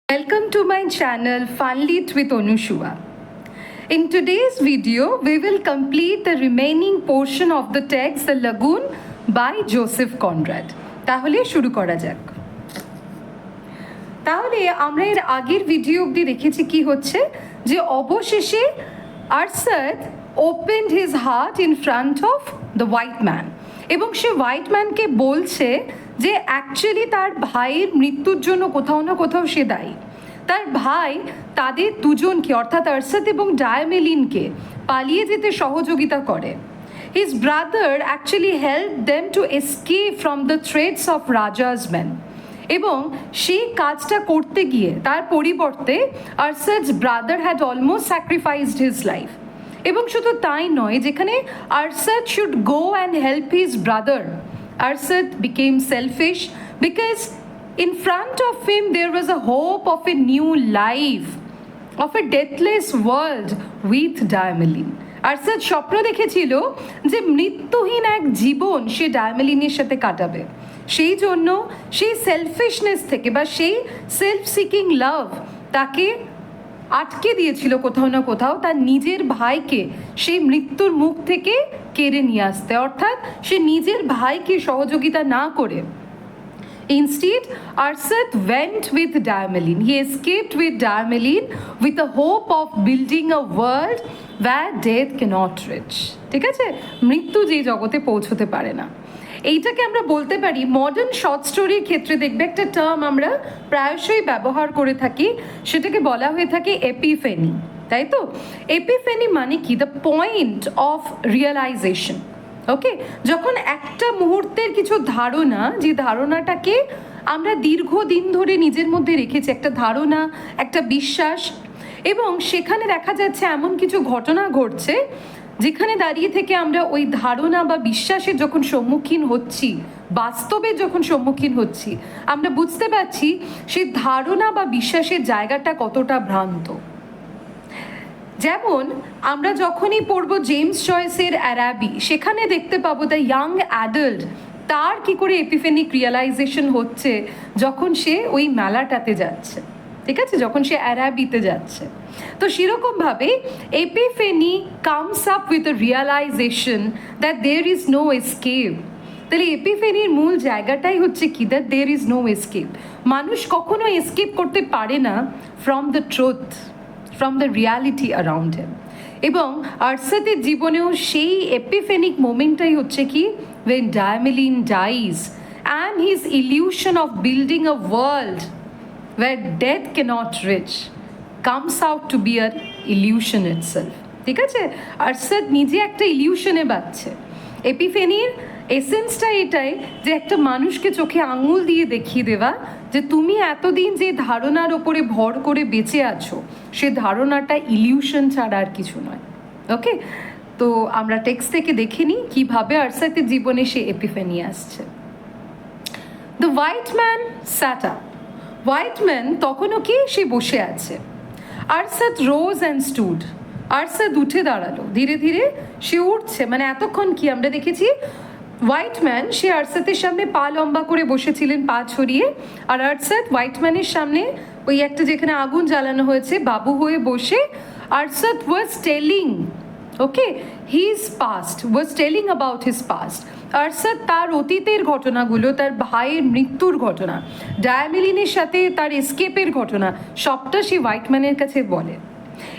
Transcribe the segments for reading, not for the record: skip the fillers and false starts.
Welcome to my channel Funlit with Anushua. In today's video, we will complete the remaining portion of the text The Lagoon by Joseph Conrad. তাহলে শুরু করা যাক। তাহলে আমরা এর আগের ভিডিও অবধি দেখেছি কি হচ্ছে যে অবশেষে আরসাত opened his heart in front of the white man এবং সে হোয়াইট ম্যানকে বলছে যে অ্যাকচুয়ালি তার ভাইয়ের মৃত্যুর জন্য কোথাও না কোথাও সে দায়ী। তার ভাই তাদের দুজনকে অর্থাৎ আরসাত এবং ডায়ামেলিনকে পালিয়ে যেতে সহযোগিতা করে। His brother actually helped them to escape from the threats of Raja's men. এবং সেই কাজটা করতে গিয়ে তার পরিবর্তে আরসাত's brother had almost sacrificed his life. এবং শুধু তাই নয়, যেখানে আরসাত should go and help his brother, Arsat became selfish because in front of him there was a hope of a new life, of a deathless world with Diamelen. আরসাত স্বপ্ন দেখেছিল যে মৃত্যুহীন এক জীবন সে ডায়ামেলিনের সাথে কাটাবে। সেই জন্য সেই সেলফিশনেস থেকে বা সেই সেলফ সিকিং লাভ তাকে আটকে দিয়েছিল কোথাও না কোথাও তার নিজের ভাইকে সেই মৃত্যুর মুখ থেকে কেড়ে নিয়ে আসতে, অর্থাৎ সে নিজের ভাইকে সহযোগিতা না করে instead Arsat went with Diamelen. He escaped with Diamelen with the hope of building a world where death cannot reach. ঠিক আছে, মৃত্যু যে জগতে পৌঁছতে পারে না। এইটাকে আমরা বলতে পারি মডার্ন শর্ট স্টোরির ক্ষেত্রে দেখবে একটা টার্ম আমরা প্রায়শই ব্যবহার করে থাকি, সেটাকে বলা হয়ে থাকে এপিফেনি, তাই তো? এপিফেনি মানে কি? The point of realization. Okay, যখন একটা মুহূর্তের কিছু ধারণা, যে ধারণাটাকে আমরা দীর্ঘদিন ধরে নিজের মধ্যে রেখেছি, একটা ধারণা, একটা বিশ্বাস, এবং সেখানে দেখা যাচ্ছে এমন কিছু ঘটনা ঘটছে যেখানে দাঁড়িয়ে থেকে আমরা ওই ধারণা বা বিশ্বাসের যখন সম্মুখীন হচ্ছি, বাস্তবে যখন সম্মুখীন হচ্ছি, আমরা বুঝতে পারছি সেই ধারণা বা বিশ্বাসের জায়গাটা কতটা ভ্রান্ত। যেমন আমরা যখনই পড়ব জেমস জয়েসের অ্যারাবি, সেখানে দেখতে পাবো দ্য ইয়াং অ্যাডাল্ট তার কি করে এপিফেনিক রিয়েলাইজেশন হচ্ছে যখন সে ওই মেলাটাতে যাচ্ছে, ঠিক আছে, যখন সে অ্যারাবিতে যাচ্ছে। তো সেরকমভাবে epiphany comes up with a realization that there is no escape. তাহলে এপিফেনির মূল জায়গাটাই হচ্ছে কি? That there is no escape. মানুষ কখনো এসকেপ করতে পারে না from the truth, from the reality around him. এবং আরসাতের জীবনেও সেই এপিফেনিক মোমেন্টটাই হচ্ছে কি? when Diamelen dies and his illusion of building a world where death cannot reach comes out to be an illusion itself. ঠিক আছে, আরসাত নিজে একটা ইলিউশনে বাঁচছে। এপিফেনির এসেন্সটা এটাই যে একটা মানুষকে চোখে আঙুল দিয়ে দেখিয়ে দেওয়া যে তুমি এতদিন যে ধারণার ওপরে ভর করে বেঁচে আছো, সে ধারণাটা ইলিউশন ছাড়া আর কিছু নয়। ওকে, তো আমরা টেক্সট থেকে দেখে নিই কীভাবে আরসাতের জীবনে সে এপিফেনি আসছে। The white man sat up. White man তখনও কি? সে বসে আছে। আরসাত রোজ অ্যান্ড স্টুড। আরসাত উঠে দাঁড়ালো, ধীরে ধীরে সে উঠছে। মানে এতক্ষণ কি আমরা দেখেছি? হোয়াইট ম্যান সে আরসাতের সামনে পা লম্বা করে বসেছিলেন, পা ছড়িয়ে, আর আরসাত হোয়াইট ম্যানের সামনে ওই একটা যেখানে আগুন জ্বালানো হয়েছে বাবু হয়ে বসে Arsat was telling, okay, his past, was telling about his past. Arsat তার অতীতের ঘটনাগুলো, তার ভাইয়ের মৃত্যুর ঘটনা, ডায়ামেলিনের সাথে তার এসকেপের ঘটনা, সবটা সে হোয়াইট ম্যানের কাছে বলে।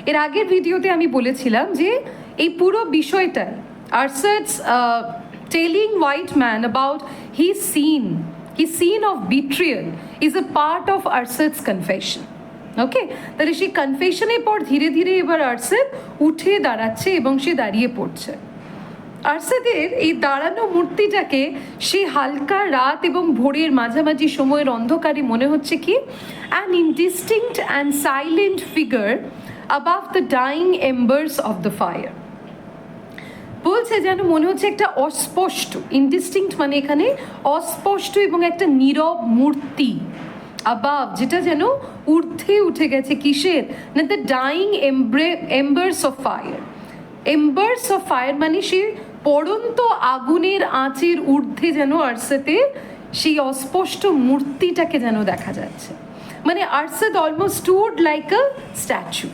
এর আগের ভিডিওতে আমি বলেছিলাম যে এই পুরো বিষয়টা আরসাত's telling white man about his scene of betrayal is a part of Arsat's confession. ওকে, তাহলে সেই কনফেশনের পর ধীরে ধীরে এবার আরসাত উঠে দাঁড়াচ্ছে এবং সে দাঁড়িয়ে পড়ছে। আরসাতের এই দাঁড়ানো মূর্তিটাকে সে হালকা রাত এবং ভোরের মাঝামাঝি সময়ের অন্ধকারে মনে হচ্ছে কি? An indistinct and silent figure above the dying embers of the fire. বলছে যেন মনে হচ্ছে একটা অস্পষ্ট, ইনডিস্টিংক্ট মানে এখানে অস্পষ্ট, এবং একটা নীরব মূর্তি অ্যাবাভ, যেটা যেন ঊর্ধ্বে উঠে গেছে। কিসের? না, the dying embers of fire. Embers of fire মানে সে পড়ন্ত আগুনের আঁচের ঊর্ধ্বে যেন আরসাতের সেই অস্পষ্ট মূর্তিটাকে যেন দেখা যাচ্ছে। মানে Arsat almost stood like a statue,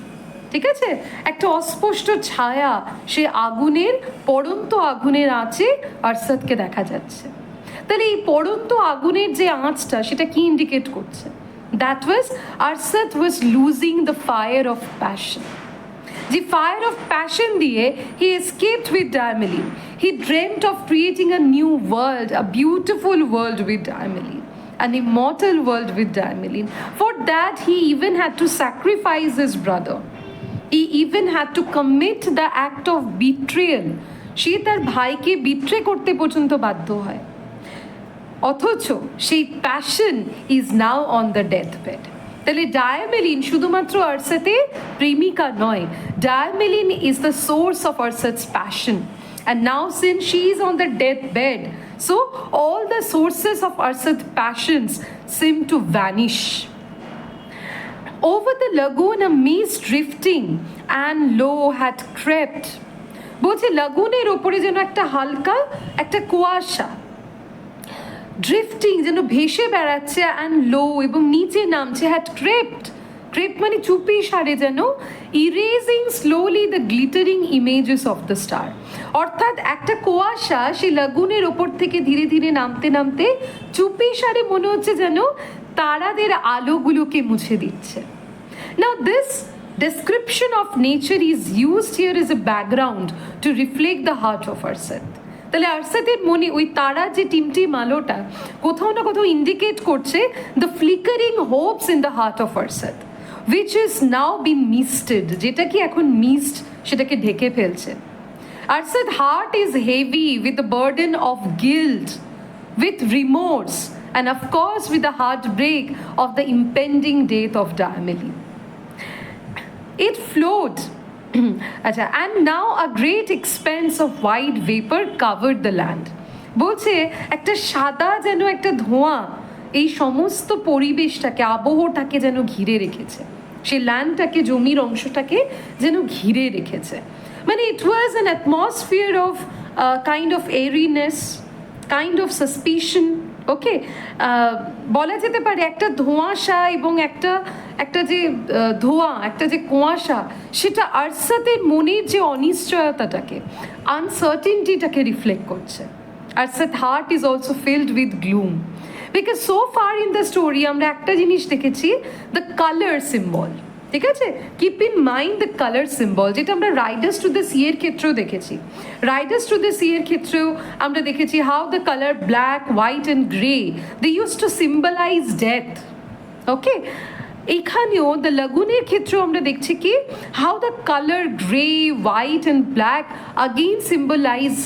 ঠিক আছে, একটা অস্পষ্ট ছায়া সে আগুনের, পড়ন্ত আগুনের আঁচে আরসাদকে দেখা যাচ্ছে। তাহলে এই পড়ন্ত আগুনের যে আঁচটা সেটা কি ইন্ডিকেট করছে? That was Arsat was losing the fire of passion. The fire of passion দিয়ে he escaped with Diamelen. He dreamt of creating a new world, a beautiful world with Diamelen, an immortal world with Diamelen. For that he even had to sacrifice his brother. He even had to commit the act of betrayal. সে তার ভাইকে betray করতে পর্যন্ত বাধ্য হয়। অথচ সেই passion is now on the death bed. তাহলে ডায়ামেলিন শুধুমাত্র আরসাতের প্রেমিকা নয়, Diamelen is the source of Arsat's passion. And now since she is on the deathbed, so all the sources of Arsat's passions seem to vanish. Over the lagoon a mist drifting and low had crept. বলছে লাগুনের ওপরে যেন একটা হালকা একটা কুয়াশা drifting যেন ভেসে বেড়াচ্ছে, অ্যান্ড লো এবং নিচে নামছে, হ্যাড ক্রেপ্ট, ক্রেপ্ট মানে চুপি সারে যেন, erasing slowly the glittering images of the star. অর্থাৎ একটা কুয়াশা সেই লাগুনের ওপর থেকে ধীরে ধীরে নামতে নামতে চুপি সারে মনে হচ্ছে যেন তারাদের আলোগুলোকে মুছে দিচ্ছে। নাও this description of nature is used here as a background to reflect the heart of Arsat. তাহলে আরসাতের মনে ওই তারা যে টিমটিম আলোটা কোথাও না কোথাও ইন্ডিকেট করছে the flickering hopes in the heart of Arsat, which is now been misted, যেটা কি এখন মিস্ট সেটাকে ঢেকে ফেলছে। Arsat heart is heavy with the burden of guilt, with remorse, and of course with the heart break of the impending death of Diamelen. It flowed. আচ্ছা, and now a great expanse of white vapor covered the land. বলছে একটা সাদা যেন একটা ধোঁয়া এই সমস্ত পরিবেশটাকে, আবহটাকে যেন ঘিরে রেখেছে, সে ল্যান্ডটাকে, জমির অংশটাকে যেন ঘিরে রেখেছে। মানে it was an atmosphere of kind of eeriness, kind of suspicion. Okay, বলা যেতে পারে একটা ধোঁয়াশা এবং একটা যে ধোঁয়া, একটা যে কুয়াশা, সেটা আরসাতের মনের যে অনিশ্চয়তাটাকে, আনসার্টেনটিটাকে রিফ্লেক্ট করছে। Arsat heart is also filled with gloom, because so far in the story আমরা একটা জিনিস দেখেছি, দ্য কালার সিম্বল, ঠিক আছে, keep in mind the colour symbol, যেটা আমরা রাইডার্স টু দ্য সিয়ের ক্ষেত্রেও দেখেছি। রাইডার্স টু দ্য সিয়ের ক্ষেত্রেও আমরা দেখেছি how the colour black, white and grey, they use to symbolize death. Okay, এখানেও দ্য লাগুনের ক্ষেত্রেও আমরা দেখছি কি how the colour grey, white and black again symbolize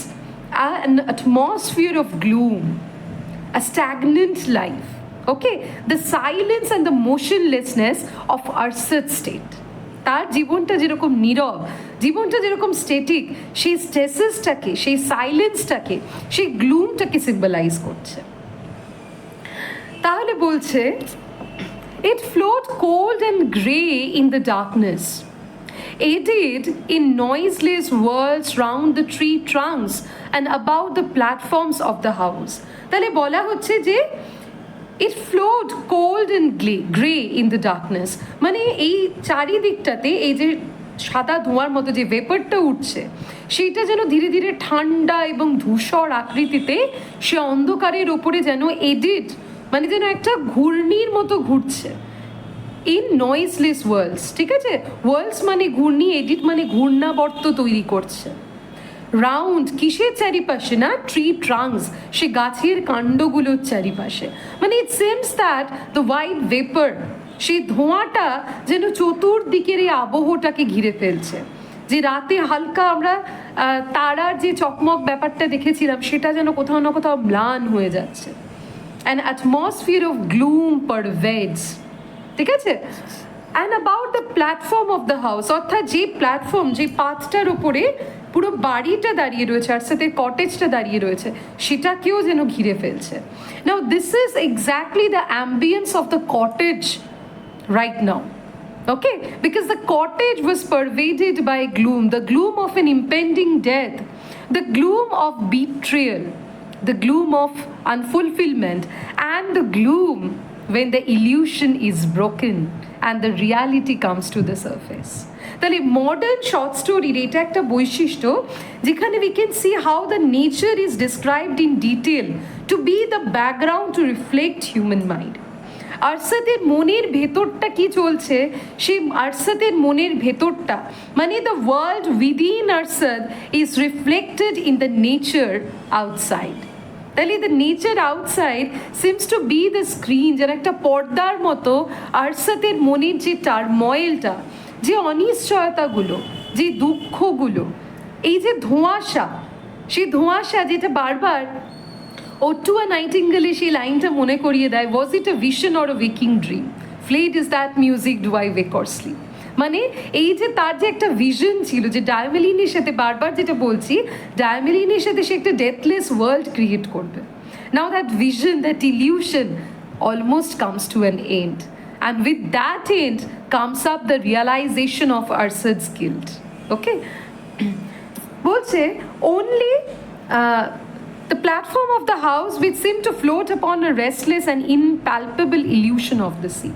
an atmosphere of gloom, a stagnant life. Okay, the silence and the motionlessness of Arsat's state. তার জীবনটা যেরকম নীরব, জীবনটা যেরকম স্ট্যাটিক, সেই স্টেসিসটাকে, সেই সাইলেন্সটাকে, সেই গ্লুমটাকে সিম্বলাইজ করছে। তাহলে বলছে it flowed cold and grey in the darkness, aided in noiseless whirls round the tree trunks and about the platforms of the house. তাহলে বলা হচ্ছে যে it flowed cold and grey in the darkness, মানে এই চারিদিকটাতে এই যে সাদা ধোঁয়ার মতো যে ভেপারটা উঠছে সেইটা যেন ধীরে ধীরে ঠান্ডা এবং ধূসর আকৃতিতে সে অন্ধকারের ওপরে যেন এডিট, মানে যেন একটা ঘূর্ণির মতো ঘুরছে। ইন নয়েজলেস ওয়ার্ল্ডস, ঠিক আছে, ওয়ার্ল্ডস মানে ঘূর্ণি, এডিট মানে ঘূর্ণাবর্ত তৈরি করছে। রাউন্ড কিসের চারিপাশে না, ট্রি ট্রাঙ্কস, সে গাছের কাণ্ডগুলোর চারিপাশে। মানে ইট সেমস দ্যাট দ্য হোয়াইট ভেপার, সেই ধোঁয়াটা যেন চতুর্দিকের এই আবহটাকে ঘিরে ফেলছে। যে রাতে হালকা আমরা তারার যে চকমক ব্যাপারটা দেখেছিলাম সেটা যেন কোথাও না কোথাও ম্লান হয়ে যাচ্ছে। An atmosphere of gloom pervades, ঠিক আছে। And about the platform of the house, অর্থাৎ যে প্ল্যাটফর্ম, যে পাথটার উপরে পুরো বাড়িটা দাঁড়িয়ে রয়েছে, আর সাথে কটেজটা দাঁড়িয়ে রয়েছে, সেটাকেও যেন ঘিরে ফেলছে। Now this is exactly the ambience of the cottage right now. Okay, because the cottage was pervaded by gloom, the gloom of an impending death, the gloom of betrayal, the gloom of unfulfillment, and the gloom when the illusion is broken and the reality comes to the surface. তাহলে modern short স্টোরির এটা একটা বৈশিষ্ট্য যেখানে we can see how the nature is described in detail to be the background to reflect human mind. আরসাতের মনের ভেতরটা কি চলছে, সেই আরসাতের মনের ভেতরটা মানে the world within Arsat is reflected in the nature outside. তাহলে the nature outside seems to be the screen, যেন একটা পর্দার মতো আরসাতের মনের যে টার্ময়েলটা, যে অনিশ্চয়তাগুলো, যে দুঃখগুলো, এই যে ধোঁয়াশা, সেই ধোঁয়াশা যেটা বারবার ওটুয়া নাইটিঙ্গেলে সেই লাইনটা মনে করিয়ে দেয়, was it a vision or a waking dream, fled is that music do I wake or sleep. মানে এই যে তার যে একটা ভিশন ছিল, যে ডায়ামেলিনের সাথে বারবার যেটা বলছি, ডায়ামেলিনের সাথে সে একটা ডেথলেস ওয়ার্ল্ড ক্রিয়েট করবে। Now that vision, that illusion almost comes to an end, and with that end comes up the realization of Arsad's guilt. Okay? বলছে only the platform of the house which seemed to float upon a restless and impalpable illusion of the sea.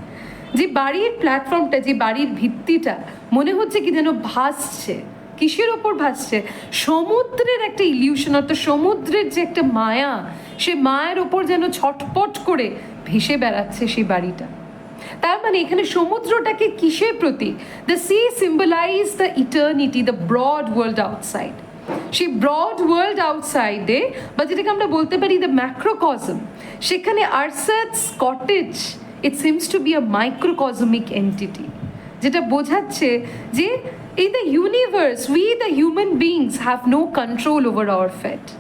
যে বাড়ির প্ল্যাটফর্মটা, যে বাড়ির ভিত্তিটা মনে হচ্ছে কি যেন ভাসছে, কিসের ওপর ভাসছে? সমুদ্রের একটা ইলিউশন, অর্থাৎ সমুদ্রের যে একটা মায়া, সে মায়ের ওপর যেন ছটপট করে ভেসে বেড়াচ্ছে সেই বাড়িটা। তার মানে এখানে সমুদ্রটাকে কিসের প্রতীক? The sea symbolize the eternity, the broad world outside. সেই ব্রড ওয়ার্ল্ড আউটসাইডে, বা যেটাকে আমরা বলতে পারি দ্য ম্যাক্রোকজম, সেখানে Arsat's cottage it seems to be a microcosmic entity, যেটা বোঝাচ্ছে যে in the universe we the human beings have no control over our fate.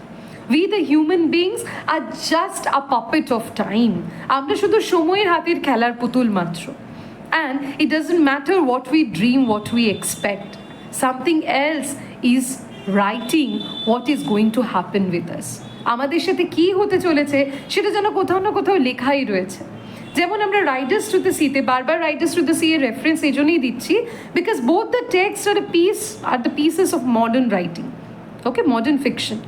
We the human beings are just a puppet of time. আমরা শুধু সময়ের হাতের খেলার পুতুল মাত্র। And it doesn't matter what we dream, what we expect. Something else is writing what is going to happen with us. আমাদের সাথে কি হতে চলেছে সেটা যেন কোথাও না কোথাও লেখাই রয়েছে। যেমন আমরা রাইডার্স টু দ্য সিতে বারবার রাইডার্স টু দ্য সি এর রেফারেন্স এই জন্যই দিচ্ছি, because both the text are the pieces of modern writing, okay, modern fiction.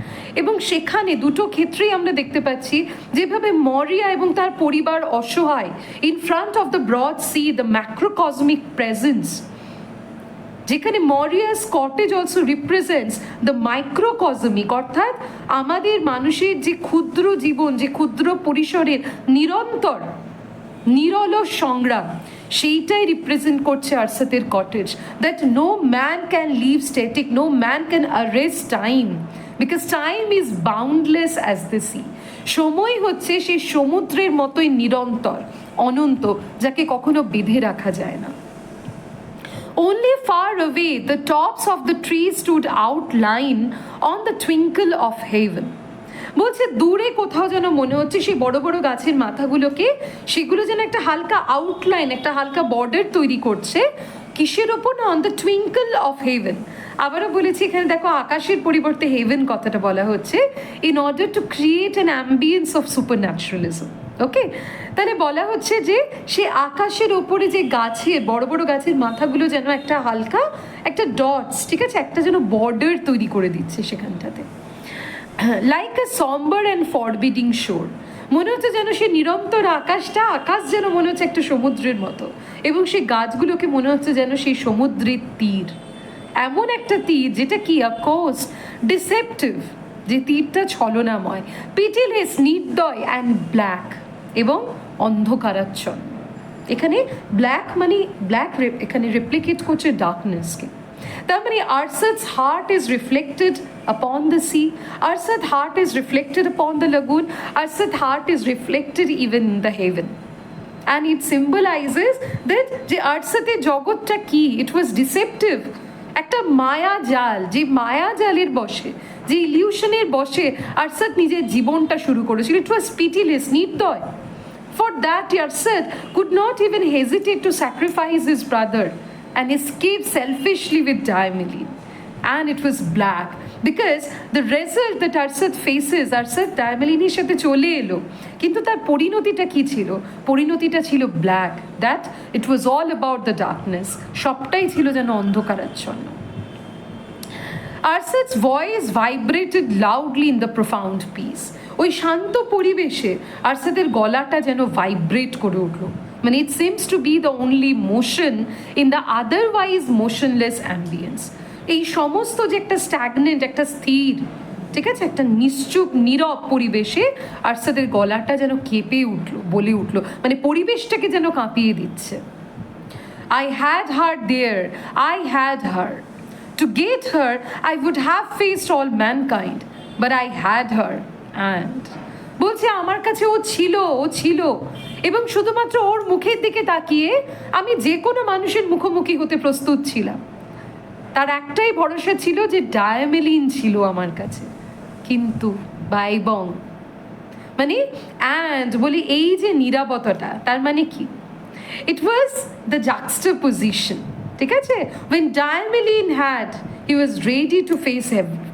এবং সেখানে দুটো ক্ষেত্রেই আমরা দেখতে পাচ্ছি যেভাবে মরিয়া এবং তার পরিবার অসহায় in front of the broad sea, the macrocosmic presence, যেখানে মরিয়াস cottage also represents the microcosmic, অর্থাৎ আমাদের মানুষের যে ক্ষুদ্র জীবন, যে ক্ষুদ্র পরিসরের নিরন্তর নিরল সংগ্রাম, সেইটাই রিপ্রেজেন্ট করছে আরসাতের cottage. That no man can live static, no man can arrest time, because time is boundless as the sea. সময় হচ্ছে সেই সমুদ্রের মতোই নিরন্তর, অনন্ত, যাকে কখনো বেঁধে রাখা যায় না। Only far away the tops of the trees stood outline on the twinkle of heaven. বলছে দূরে কোথাও যেন মনে হচ্ছে সেই বড় বড় গাছের মাথাগুলোকে, সেগুলো যেন একটা হালকা আউটলাইন, একটা হালকা বর্ডার তৈরি করছে কিসের ওপর না, on the twinkle of haven. আবারও বলেছি এখানে দেখো আকাশের পরিবর্তে হেভেন কথাটা বলা হচ্ছে in order to create an ambience of supernaturalism. Okay, তাহলে বলা হচ্ছে যে সে আকাশের ওপরে যে গাছের বড় বড় গাছের মাথাগুলো যেন একটা হালকা একটা ডটস, ঠিক আছে, একটা যেন বর্ডার তৈরি করে দিচ্ছে সেখানটাতে। Like a sombre and forbidding shore, মনে হচ্ছে যেন সে নিরন্তর আকাশটা, আকাশ যেন মনে হচ্ছে একটা সমুদ্রের মতো, এবং সেই গাছগুলোকে মনে হচ্ছে যেন সেই সমুদ্রের তীর, এমন একটা তীর যেটা কি কোস্ট ডিসেপটিভ, যে তীরটা ছলনাময়, পিটিলেস, নির্দয় অ্যান্ড ব্ল্যাক, এবং অন্ধকারাচ্ছন্ন। এখানে ব্ল্যাক মানে ব্ল্যাক এখানে রেপ্লিকেট করছে ডার্কনেসকে। তার মানে Arsat's heart is reflected upon the sea, Arsat's heart is reflected upon the lagoon, Arsat's heart is reflected even in the heaven, and it symbolizes that যে আরসাতের জগৎটা কি, it was deceptive, একটা মায়া জাল, যে মায়া জালের বশে, যে ইলিউশনের বশে আরসাত নিজের জীবনটা শুরু করেছিল। it was pitiless, নির্দয়। For that Arsat could not even hesitate to sacrifice his brother and escape selfishly with Diamelen. And it was black because the result that Arsat faces, Arsat Diameleনের সাথে চলে এলো, কিন্তু তার পরিণতিটা কি ছিল? পরিণতিটা ছিল black, that it was all about the darkness, সবটাই ছিল যেন অন্ধকারাচ্ছন্ন। Arsat's voice vibrated loudly in the profound peace. ওই শান্ত পরিবেশে আরসাতের গলাটা যেন ভাইব্রেট করে উঠলো, মানে ইট seems to be the only motion in the otherwise motionless ambience. এই সমস্ত যে একটা স্ট্যাগনেন্ট, একটা স্থির, ঠিক আছে, একটা নিশ্চুপ নীরব পরিবেশে আরসাদের গলাটা যেন কেঁপে উঠলো, বলে উঠলো, মানে পরিবেশটাকে যেন কাঁপিয়ে দিচ্ছে। I had her there, I had her. To get her, I would have faced all mankind, but I had her, and বলছে আমার কাছে ও ছিল এবং শুধুমাত্র ওর মুখের দিকে তাকিয়ে আমি যে কোনো মানুষের মুখোমুখি হতে প্রস্তুত ছিলাম। তার একটাই ভরসা ছিল যে ডায়ামেলিন ছিল আমার কাছে, কিন্তু বাইবং, মানে অ্যান্ড বলি এই যে নীরবতাটা, তার মানে কি? It was the juxtaposition, ঠিক আছে? When Diamelen had, he was ready to face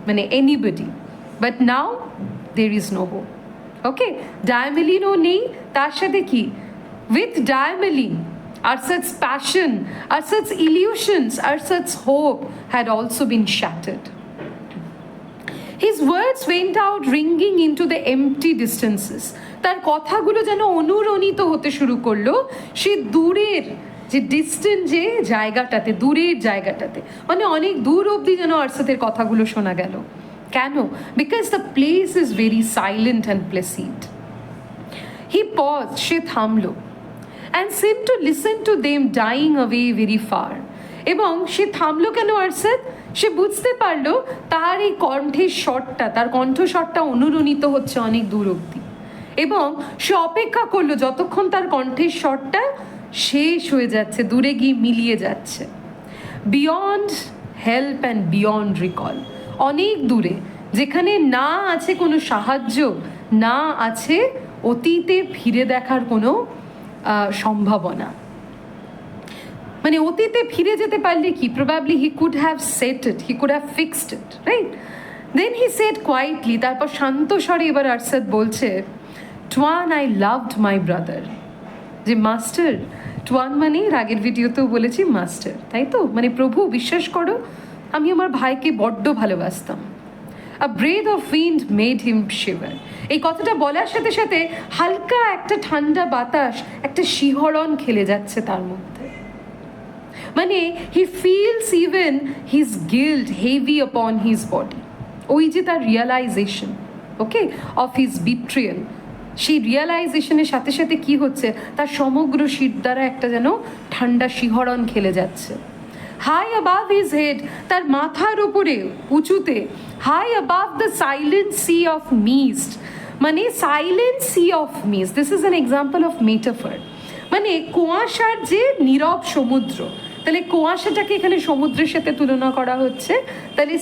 মানে anybody, but now there is no hope. Okay, Diamelen ও নেই, তার সাথে কি? With Diamelen, Arsat's passion, Arsat's illusions, Arsat's hope had also been shattered. His words went out ringing into the empty distances. তার কথাগুলো যেন অনুরণিত হতে শুরু করলো সে দূরের যে ডিস্টেন্ট যে জায়গাটাতে, দূরের জায়গাটাতে, মানে অনেক দূর অবধি যেন আরসাতের কথাগুলো শোনা গেল। কেন? Because the place is very silent and placid. He pause, সে থামলো, and seem to listen to them dying away very far. এবং সে থামলো কেন আরসাত? সে বুঝতে পারলো তার এই কণ্ঠের স্বরটা, তার কণ্ঠস্বরটা অনুরণিত হচ্ছে অনেক দূর অবধি, এবং সে অপেক্ষা করলো যতক্ষণ তার কণ্ঠের স্বরটা শেষ হয়ে যাচ্ছে, দূরে গিয়ে মিলিয়ে যাচ্ছে। Beyond help and beyond recall, অনেক দূরে, যেখানে না আছে কোনো সাহায্য, না আছে অতীতে ফিরে দেখার কোনো সম্ভাবনা। মানে অতীতে ফিরে যেতে পারলে কি, probably he could have set it, he could have fixed it, right? Then he said quietly, তারপর শান্ত স্বরে এবার আরসাদ বলছে, Tuan, I loved my brother. যে মাস্টার, টুয়ান মানে আগের ভিডিওতেও বলেছি মাস্টার, তাই তো? মানে প্রভু, বিশ্বাস করো আমি আমার ভাইকে বড্ড ভালোবাসতাম। A breath of wind made him shiver. এই কথাটা বলার সাথে সাথে হালকা একটা ঠান্ডা বাতাস, একটা শিহরণ খেলে যাচ্ছে তার মধ্যে। মানে he feels even his guilt heavy upon his body. ওই যে তার realisation, okay, of his betrayal, সেই রিয়ালাইজেশনের সাথে সাথে কি হচ্ছে, তার সমগ্র শীত দ্বারা একটা যেন ঠান্ডা শিহরণ খেলে যাচ্ছে। হাই অ্যাবাভ হিজ হেড, তার মাথার ওপরে উঁচুতে, high above the silent sea of mist, মানে silent sea of mist, this is an example of metaphor. মানে কুয়াশার যে নীরব সমুদ্র, তাহলে কুয়াশাটাকে এখানে সমুদ্রের সাথে তুলনা করা হচ্ছে। তাহলে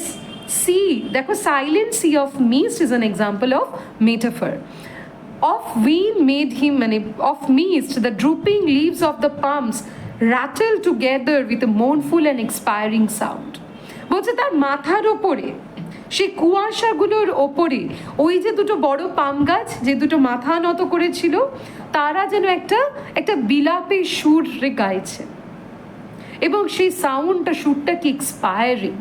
সি, দেখো, silent sea of mist is an example of metaphor. Of wind made him, of mist, the drooping leaves of the palms rattled together with a mournful and expiring sound. বলছে তার মাথার ওপরে, সে কুয়াশাগুলোর ওপরে ওই যে দুটো বড় পাম গাছ, যে দুটো মাথা নত করেছিল, তারা যেন একটা বিলাপের সুর গাইছে, এবং সেই সাউন্ডটা, সুরটা কি এক্সপায়ারিং,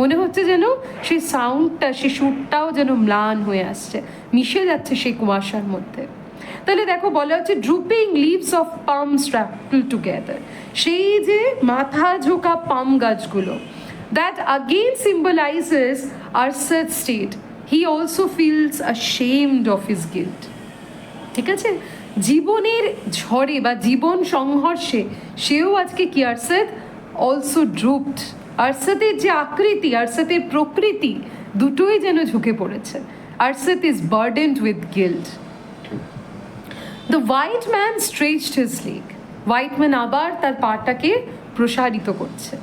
মনে হচ্ছে যেন সেই সাউন্ডটা, সেই সুরটাও যেন ম্লান হয়ে আসছে, মিশে যাচ্ছে সেই কুয়াশার মধ্যে। তাহলে দেখো বলা হচ্ছে drooping leaves of palms rattle together, সেই যে মাথা ঝোঁকা পাম গাছগুলো, that again symbolizes Arsat state, he also feels ashamed of his guilt. ঠিক আছে, জীবনের ঝড়ে বা জীবন সংঘর্ষে সেও আজকে কি, আরসাত অলসো ড্রুপড। আরসাতের যে আকৃতি, আরসাতের প্রকৃতি, দুটোই যেন ঝুঁকে পড়েছে। Arsat is burdened with guilt. The white man stretched his leg, white man আবার তার পাটাকে প্রসারিত করছে।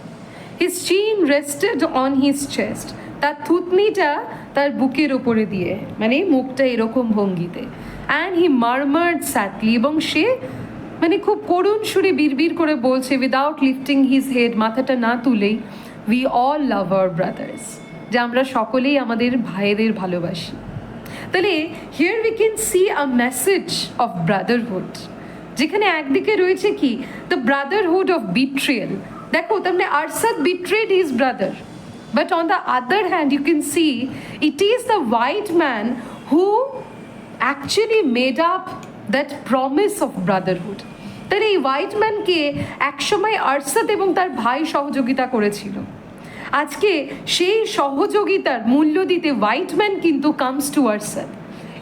হিজ চিন রেস্টেড অন হিজ চেস্ট, তার থুতনিটা তার বুকের ওপরে দিয়ে, মানে মুখটা এরকম ভঙ্গিতে। অ্যান্ড হি মারমার্ড স্যাডলি, এবং সে মানে খুব করুণ সুরে বিড়বিড় করে বলছে, উইদাউট লিফটিং হিজ হেড, মাথাটা না তুলেই, we all love our brothers, যে আমরা সকলেই আমাদের ভাইদের ভালোবাসি। তাহলে here we can C a message of Brotherhood, যেখানে একদিকে রয়েছে কি, দ্য ব্রাদারহুড অফ বিট্রিয়াল। দেখো, তার মানে Arsat betrayed his brother, but on the other hand you can see it is the white man who actually made up that promise of brotherhood. তাহলে এই white ম্যানকে একসময় আরসাত এবং তার ভাই সহযোগিতা করেছিল, আজকে সেই সহযোগিতার মূল্য দিতে হোয়াইট ম্যান কিন্তু কামস টু আরসাত।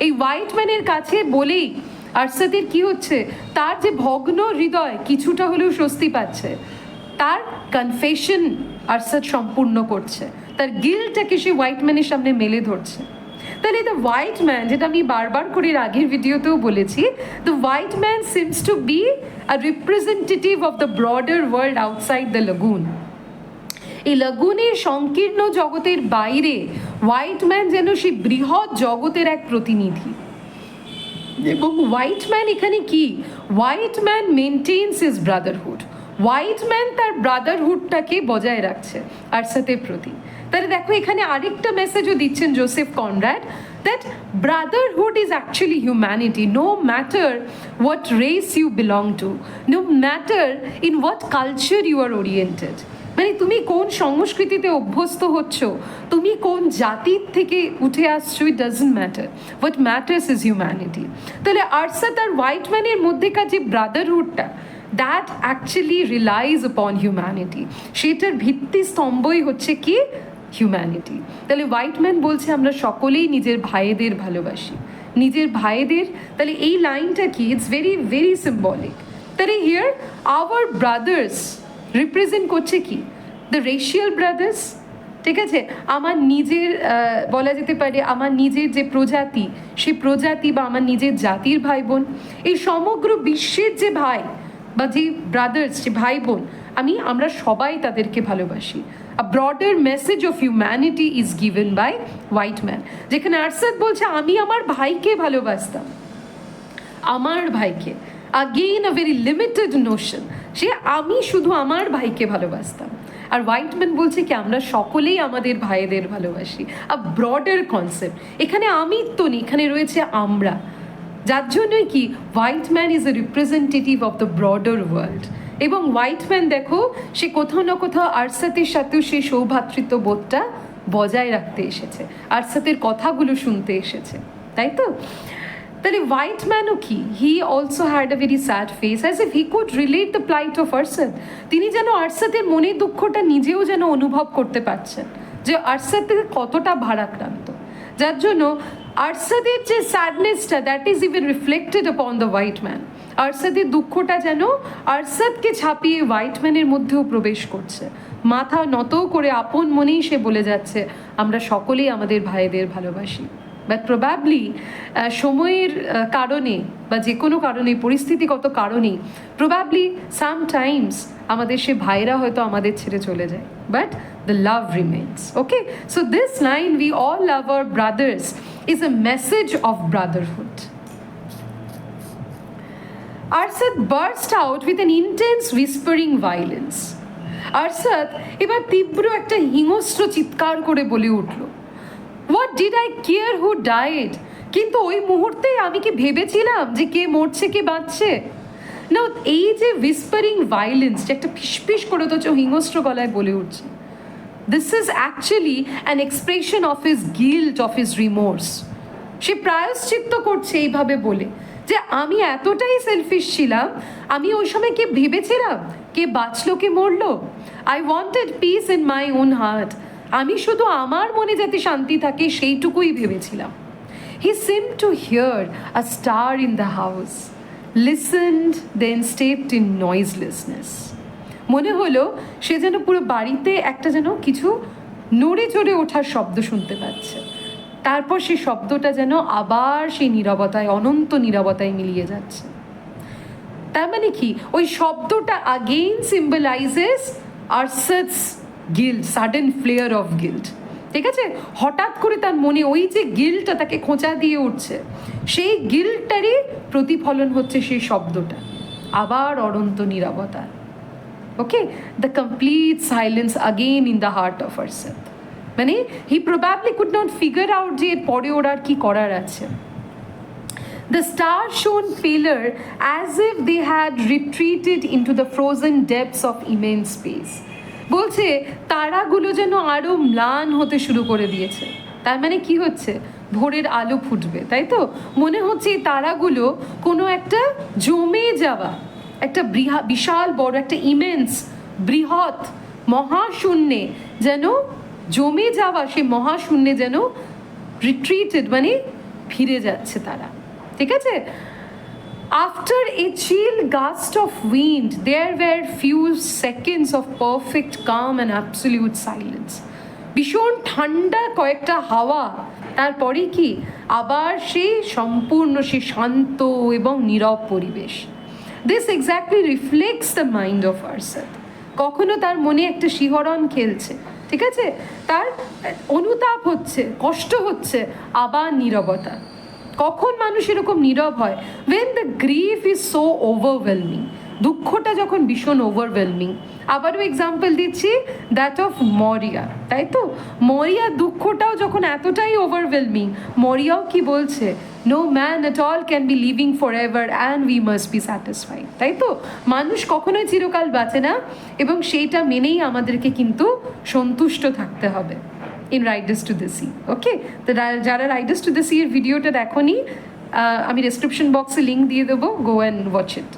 এই হোয়াইট ম্যানের কাছে বলেই আরসাতের কি হচ্ছে, তার যে ভগ্ন হৃদয় কিছুটা হলেও স্বস্তি পাচ্ছে, তার কনফেশন আরসাত সম্পূর্ণ করছে, তার গিল্টটাকে সে হোয়াইট ম্যানের সামনে মেলে ধরছে। তাহলে দ্য হোয়াইট ম্যান, যেটা আমি বারবার করে আগের ভিডিওতেও বলেছি, the white man seems to be a representative of the broader world outside the lagoon. এই লাগুনের সংকীর্ণ জগতের বাইরে হোয়াইট ম্যান যেন সেই বৃহৎ জগতের এক প্রতিনিধি। এবং হোয়াইট ম্যান এখানে কি, white man maintains his brotherhood. White man তার ব্রাদারহুডটাকে বজায় রাখছে আরসাতের প্রতি। তাহলে দেখো এখানে আরেকটা মেসেজও দিচ্ছেন Joseph Conrad, that brotherhood is actually humanity, no matter what race you belong to, no matter in what culture you are oriented. মানে তুমি কোন সংস্কৃতিতে অভ্যস্ত হচ্ছ, তুমি কোন জাতির থেকে উঠে আসছো, it doesn't matter, what matters is humanity. তাহলে আরসাত আর হোয়াইট ম্যানের মধ্যেকার যে ব্রাদারহুডটা, দ্যাট অ্যাকচুয়ালি রিলাইজ আপন হিউম্যানিটি, সেটার ভিত্তি স্তম্ভই হচ্ছে কি, হিউম্যানিটি। তাহলে হোয়াইট ম্যান বলছে আমরা সকলেই নিজের ভাইদের ভালোবাসি, নিজের ভাইদের। তাহলে এই লাইনটা কি, ইটস ভেরি ভেরি সিম্বলিক। তাহলে হিয়ার আওয়ার ব্রাদার্স রিপ্রেজেন্ট করছে কি, দ্য রেশিয়াল ব্রাদার্স, ঠিক আছে, আমার নিজের বলা যেতে পারে আমার নিজের যে প্রজাতি, সেই প্রজাতি বা আমার নিজের জাতির ভাই বোন, এই সমগ্র বিশ্বের যে ভাই বা যে ব্রাদার্স, যে ভাই বোন, আমরা সবাই তাদেরকে ভালোবাসি। A broader message of humanity is given by white man. যেখানে আরসাত বলছে আমি আমার ভাইকে ভালোবাসতাম, আমার ভাইকে, again a very limited notion, সে আমি শুধু আমার ভাইকে ভালোবাসতাম। আর হোয়াইট ম্যান বলছে কি আমরা সকলেই আমাদের ভাইদের ভালোবাসি, a broader concept। এখানে আমিত্ব নেই, এখানে রয়েছে আমরা, যার জন্যই কি white man is a representative of the broader world. এবং হোয়াইট ম্যান দেখো সে কোথাও না কোথাও আরসাতের সাথেও সেই সৌভ্রাতৃত্ব বোধটা বজায় রাখতে এসেছে, আরসাতের কথাগুলো শুনতে এসেছে, তাই তো? তাহলে হোয়াইট ম্যানও কি, he also had a very sad face, as if he could relate the plight of Arsat. তিনি যেন আরসাতের মনের দুঃখটা নিজেও যেন অনুভব করতে পারছেন, যে আরসাতের কতটা ভারাক্রান্ত, যার জন্য আরসাতের যে স্যাডনেসটা, that is even reflected upon the white man. আরসাতের দুঃখটা যেন আরসাতকে ছাপিয়ে হোয়াইট ম্যানের মধ্যেও প্রবেশ করছে, মাথা নত করে আপন মনেই সে বলে যাচ্ছে আমরা সকলেই আমাদের ভাইদের ভালোবাসি। বাট প্রবাবলি সময়ের কারণে বা যে কোনো কারণে, পরিস্থিতিগত কারণেই প্রবাবলি সামটাইমস আমাদের সে ভাইরা হয়তো আমাদের ছেড়ে চলে যায়, but the love remains. Okay, so this line, we all love our brothers, is a message of brotherhood. Arsat burst out with an intense whispering violence. Arsat এবার তীব্র একটা হিংস্র চিৎকার করে বলে উঠল, what did I care who died? কিন্তু ওই মুহূর্তে আমি কি ভেবেছিলাম যে কে মরছে কে বাঁচছে? না, এই যে whispering violence, যে একটা ফিসফিস করে তো হিংস্র গলায় বলে উঠছে, this is actually an expression of his guilt, of his remorse. সে প্রায়শ্চিত্ত করছে এইভাবে বলে যে আমি এতটাই সেলফিশ ছিলাম, আমি ওই সময় কে ভেবেছিলাম কে বাঁচলো কে মরলো, I wanted peace in my own heart, আমি শুধু আমার মনে যাতে শান্তি থাকে সেইটুকুই ভেবেছিলাম। হি seemed to hear a star in the house, listened, then stepped in noiselessness. মনে হলো সে যেন পুরো বাড়িতে একটা যেন কিছু নড়ে চড়ে ওঠার শব্দ শুনতে পাচ্ছে, তারপর সেই শব্দটা যেন আবার সেই নীরবতায়, অনন্ত নীরবতায় মিলিয়ে যাচ্ছে। তার মানে কি, ওই শব্দটা again symbolizes Arsat's guilt, sudden flare of guilt, ঠিক আছে? হঠাৎ করে তার মনে ওই যে গিল্টটা তাকে খোঁচা দিয়ে উঠছে, সেই গিল্টটারই প্রতিফলন হচ্ছে সেই শব্দটা, আবার অনন্ত নীরবতা। Okay, the complete silence again in the heart of Arsat. মানে he probably could not figure out যে পরে ওর আর কি করার আছে। The stars shone paler, as if they had retreated into the frozen depths of immense space. বলছে তারাগুলো যেন আরো ম্লান হতে শুরু করে দিয়েছে। তার মানে কি হচ্ছে, ভোরের আলো ফুটবে, তাই তো? মনে হচ্ছে এই তারাগুলো কোনো একটা জমে যাওয়া একটা বিশাল বড় একটা ইমেন্স বৃহৎ মহাশূন্যে যেন জমে যাওয়া, সে মহাশূন্যে যেন রিট্রিটেড মানে ফিরে যাচ্ছে তারা, ঠিক আছে? After a chill gust of wind, there were few seconds of perfect calm and absolute silence. ভীষণ ঠান্ডা কয়েকটা হাওয়া, তারপরে কি আবার সেই সম্পূর্ণ সে শান্ত এবং নীরব পরিবেশ। This exactly reflects the mind of Arsat. কখনো তার মনে একটা শিহরণ খেলছে, ঠিক আছে, তার অনুতাপ হচ্ছে, কষ্ট হচ্ছে, আবার নীরবতা। কখন মানুষ এরকম নীরব হয়? when the grief is so overwhelming, দুঃখটা যখন ভীষণ ওভারওয়েলমিং। আবারও এক্সাম্পল দিচ্ছি, দ্যাট অফ মরিয়া, তাই তো? মরিয়া দুঃখটাও যখন এতটাই ওভারওয়েলমিং, মরিয়াও কি বলছে? No man at all can be living for ever and we must be satisfied, তাই তো? মানুষ কখনোই চিরকাল বাঁচে না এবং সেইটা মেনেই আমাদেরকে কিন্তু সন্তুষ্ট থাকতে হবে। In Riders to the sea, okay? তো যারা রাইডার্স টু দ্য সি এর ভিডিওটা দেখোনি, আমি ডেসক্রিপশন বক্সে লিঙ্ক দিয়ে দেবো, গো অ্যান্ড ওয়াচ ইট।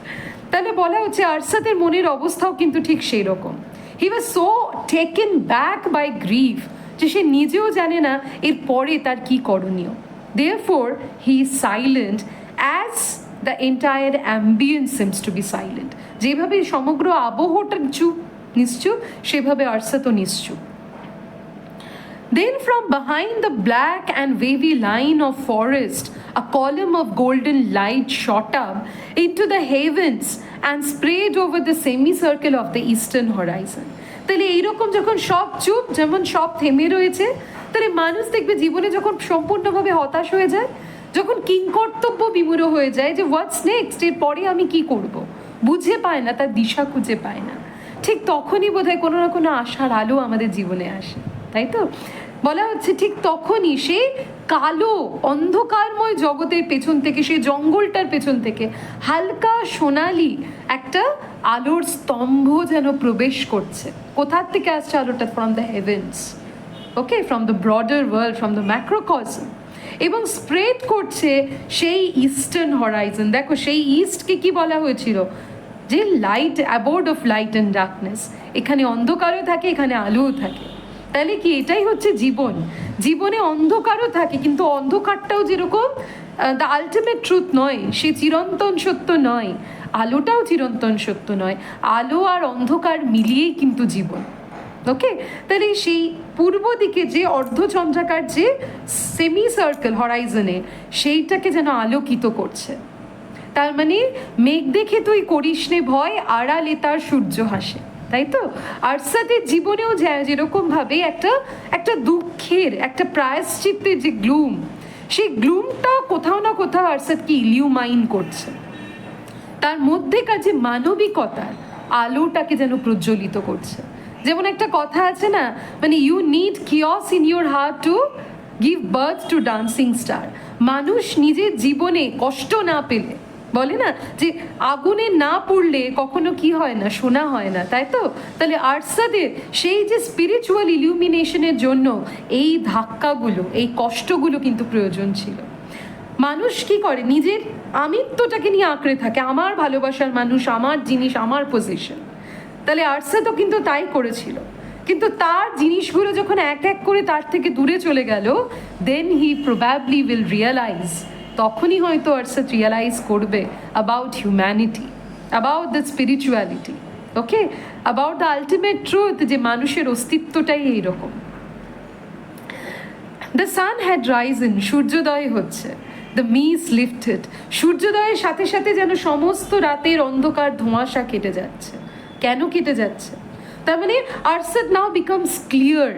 তাহলে বলা হচ্ছে আরসাতের মনের অবস্থাও কিন্তু ঠিক সেই রকম। He was so taken back by grief যে সে নিজেও জানে না এর পরে তার কি করণীয়। Therefore he is silent as the entire ambience seems to be silent. যেভাবে সমগ্র আবহটা চুপ, নিশ্চুপ, সেভাবে আরসাতও নিশ্চুপ। Then from behind the black and wavy line of forest, a column of golden light shot up into the heavens and sprayed over the semicircle of the eastern horizon. তাহলে এইরকম যখন সব চুপ, যেমন সব থেমে রয়েছে, তাহলে মানুষ দেখবে জীবনে যখন সম্পূর্ণভাবে হতাশ হয়ে যায়, যখন কিংকর্তব্য বিমূঢ় হয়ে যায় যে হোয়াটস নেক্সট, এর পরে আমি কি করব, বুঝে পায় না, তার দিশা খুঁজে পায় না, ঠিক তখনই বোধহয় কোনো না কোনো আশার আলো আমাদের জীবনে আসে, তাই তো? বলা হচ্ছে ঠিক তখনই সে কালো অন্ধকারময় জগতের পেছন থেকে, সে জঙ্গলটার পেছন থেকে হালকা সোনালি একটা আলোর স্তম্ভ যেন প্রবেশ করছে। কোথার থেকে আসছে আলোটা? From the heavens, okay, from the broader world, from the macrocosm, এবং স্প্রেড করছে সেই ইস্টার্ন হরাইজন। দেখো সেই ইস্টকে কি বলা হয়েছিল? যে light, aboard of light and darkness. এখানে অন্ধকারও থাকে, এখানে আলোও থাকে। তাহলে কি এটাই হচ্ছে জীবন? জীবনে অন্ধকারও থাকে, কিন্তু অন্ধকারটাও যেরকম দ্য আলটিমেট ট্রুথ নয়, সে চিরন্তন সত্য নয়, আলোটাও চিরন্তন সত্য নয়, আলো আর অন্ধকার মিলিয়েই কিন্তু জীবন, ওকে? তাহলে সেই পূর্ব দিকে যে অর্ধচন্দ্রাকার যে সেমি সার্কেল হরাইজনে, সেইটাকে যেন আলোকিত করছে। তার মানে মেঘ দেখে তুই করিস নে ভয়, আড়ালে তার সূর্য হাসে, তাই তো? আরসাতের জীবনেও যেরকমভাবে একটা দুঃখের, একটা প্রায়শ্চিত্তের যে গ্লুম, সেই গ্লুমটাও কোথাও না কোথাও আরসাতকে ইলিউমাইন করছে। তার মধ্যেকার যে মানবিকতার আলোটাকে যেন প্রজ্বলিত করছে। যেমন একটা কথা আছে না, মানে you need chaos in your heart to give birth to dancing star. মানুষ নিজের জীবনে কষ্ট না পেলে, বলে না যে আগুনে না পড়লে কখনো কি হয় না, শোনা হয় না, তাই তো? তাহলে আরসাদের সেই যে স্পিরিচুয়াল ইলিউমিনেশনের জন্য এই ধাক্কাগুলো, এই কষ্টগুলো কিন্তু প্রয়োজন ছিল। মানুষ কি করে? নিজের আমিত্বটাকে নিয়ে আঁকড়ে থাকে, আমার ভালোবাসার মানুষ, আমার জিনিস, আমার পজিশন। তাহলে আরসাতও কিন্তু তাই করেছিল, কিন্তু তার জিনিসগুলো যখন এক এক করে তার থেকে দূরে চলে গেল, দেন হি প্রবাবলি উইল রিয়েলাইজ, তখনই হয়তো আরসাত রিয়েলাইজ করবে about humanity, about the spirituality, okay, about the ultimate truth, যে মানুষের অস্তিত্বটাই এইরকম। দ্য সান হ্যাড রাইজেন, সূর্যোদয় হচ্ছে। দ্য মিস লিফটেড, সূর্যোদয়ের সাথে সাথে যেন সমস্ত রাতের অন্ধকার ধোঁয়াশা কেটে যাচ্ছে। কেন কেটে যাচ্ছে? তার মানে আরসাত নাও বিকামস ক্লিয়ার,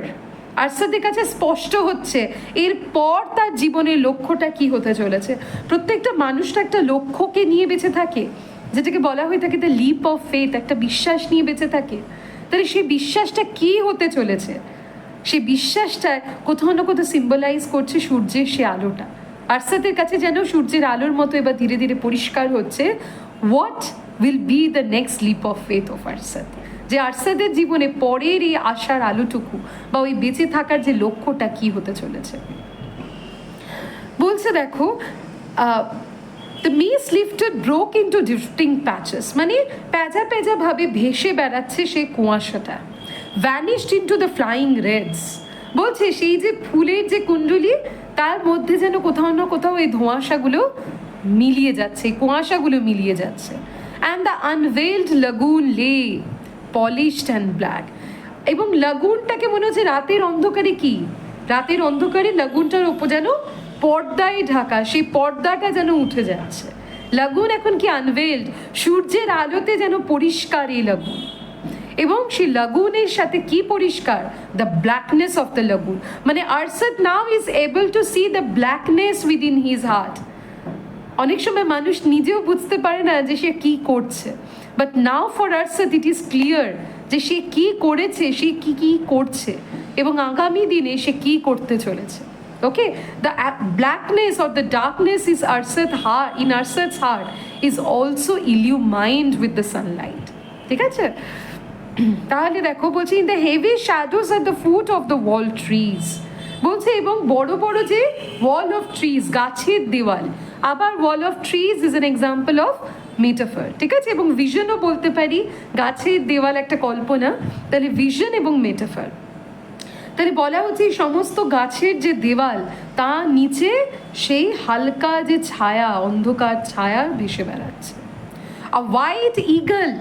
আরসাদের কাছে স্পষ্ট হচ্ছে এরপর তার জীবনের লক্ষ্যটা কি হতে চলেছে। প্রত্যেকটা মানুষটা একটা লক্ষ্যকে নিয়ে বেঁচে থাকে, যেটাকে বলা হয়ে থাকে দ্য লিপ অফ ফেথ, একটা বিশ্বাস নিয়ে বেঁচে থাকে। তাহলে সেই বিশ্বাসটা কি হতে চলেছে? সেই বিশ্বাসটা কোথাও না কোথাও সিম্বলাইজ করছে সূর্যের সে আলোটা। আরসাদের কাছে যেন সূর্যের আলোর মতো এবার ধীরে ধীরে পরিষ্কার হচ্ছে what will be the next leap of faith of Arsat. যে আরসাদের জীবনে পরের এই আশার আলোটুকু বা ওই বেঁচে থাকার যে লক্ষ্যটা কি হতে চলেছে। বলছে দেখো the mist lifted broke into drifting patches, মানে প্যাজা প্যাজা ভাবে ভেসে বেড়াচ্ছে সেই কুয়াশাটা, vanished into the flying reds, বলছে সেই যে ফুলের যে কুণ্ডলি তার মধ্যে যেন কোথাও না কোথাও এই ধোঁয়াশাগুলো মিলিয়ে যাচ্ছে, কুয়াশাগুলো মিলিয়ে যাচ্ছে, and the unveiled lagoon lay polished and black, এবং লাগুনটাকে মনে হচ্ছে রাতের অন্ধকারে কি, রাতের অন্ধকারে লাগুনটার ওপর যেন পর্দায় ঢাকা, সেই পর্দাটা যেন উঠে যাচ্ছে। লাগুন এখন কি আনভেলড, সূর্যের আলোতে যেন পরিষ্কার এই লাগুন, এবং সেই লাগুনের সাথে কি পরিষ্কার, the blackness of the lagoon, মানে Arsat now is able to see the blackness within his heart. অনেক সময় মানুষ নিজেও বুঝতে পারে না যে সে কি করছে, but now for Arsat it is clear যে সে কি করেছে, সে কি কি করছে, এবং আগামী দিনে সে কি করতে চলেছে। Okay, the blackness or the darkness is in Arsat's heart is also illumined with the sunlight. ঠিক আছে? তাহলে দেখো বলছে in the heavy shadows at the foot of the wall trees, বলছে এবং বড় বড় যে wall of trees, গাছের দেওয়াল, আবার wall of trees is an example of metaphor, ঠিক আছে, এবং visionও বলতে পারি, গাছের দেওয়াল একটা কল্পনা, তাহলে vision এবং metaphor। তাহলে বলা হচ্ছে এই সমস্ত গাছের যে দেওয়াল তা নিচে সেই হালকা যে ছায়া, অন্ধকার ছায়া ভেসে বেড়াচ্ছে। A white eagle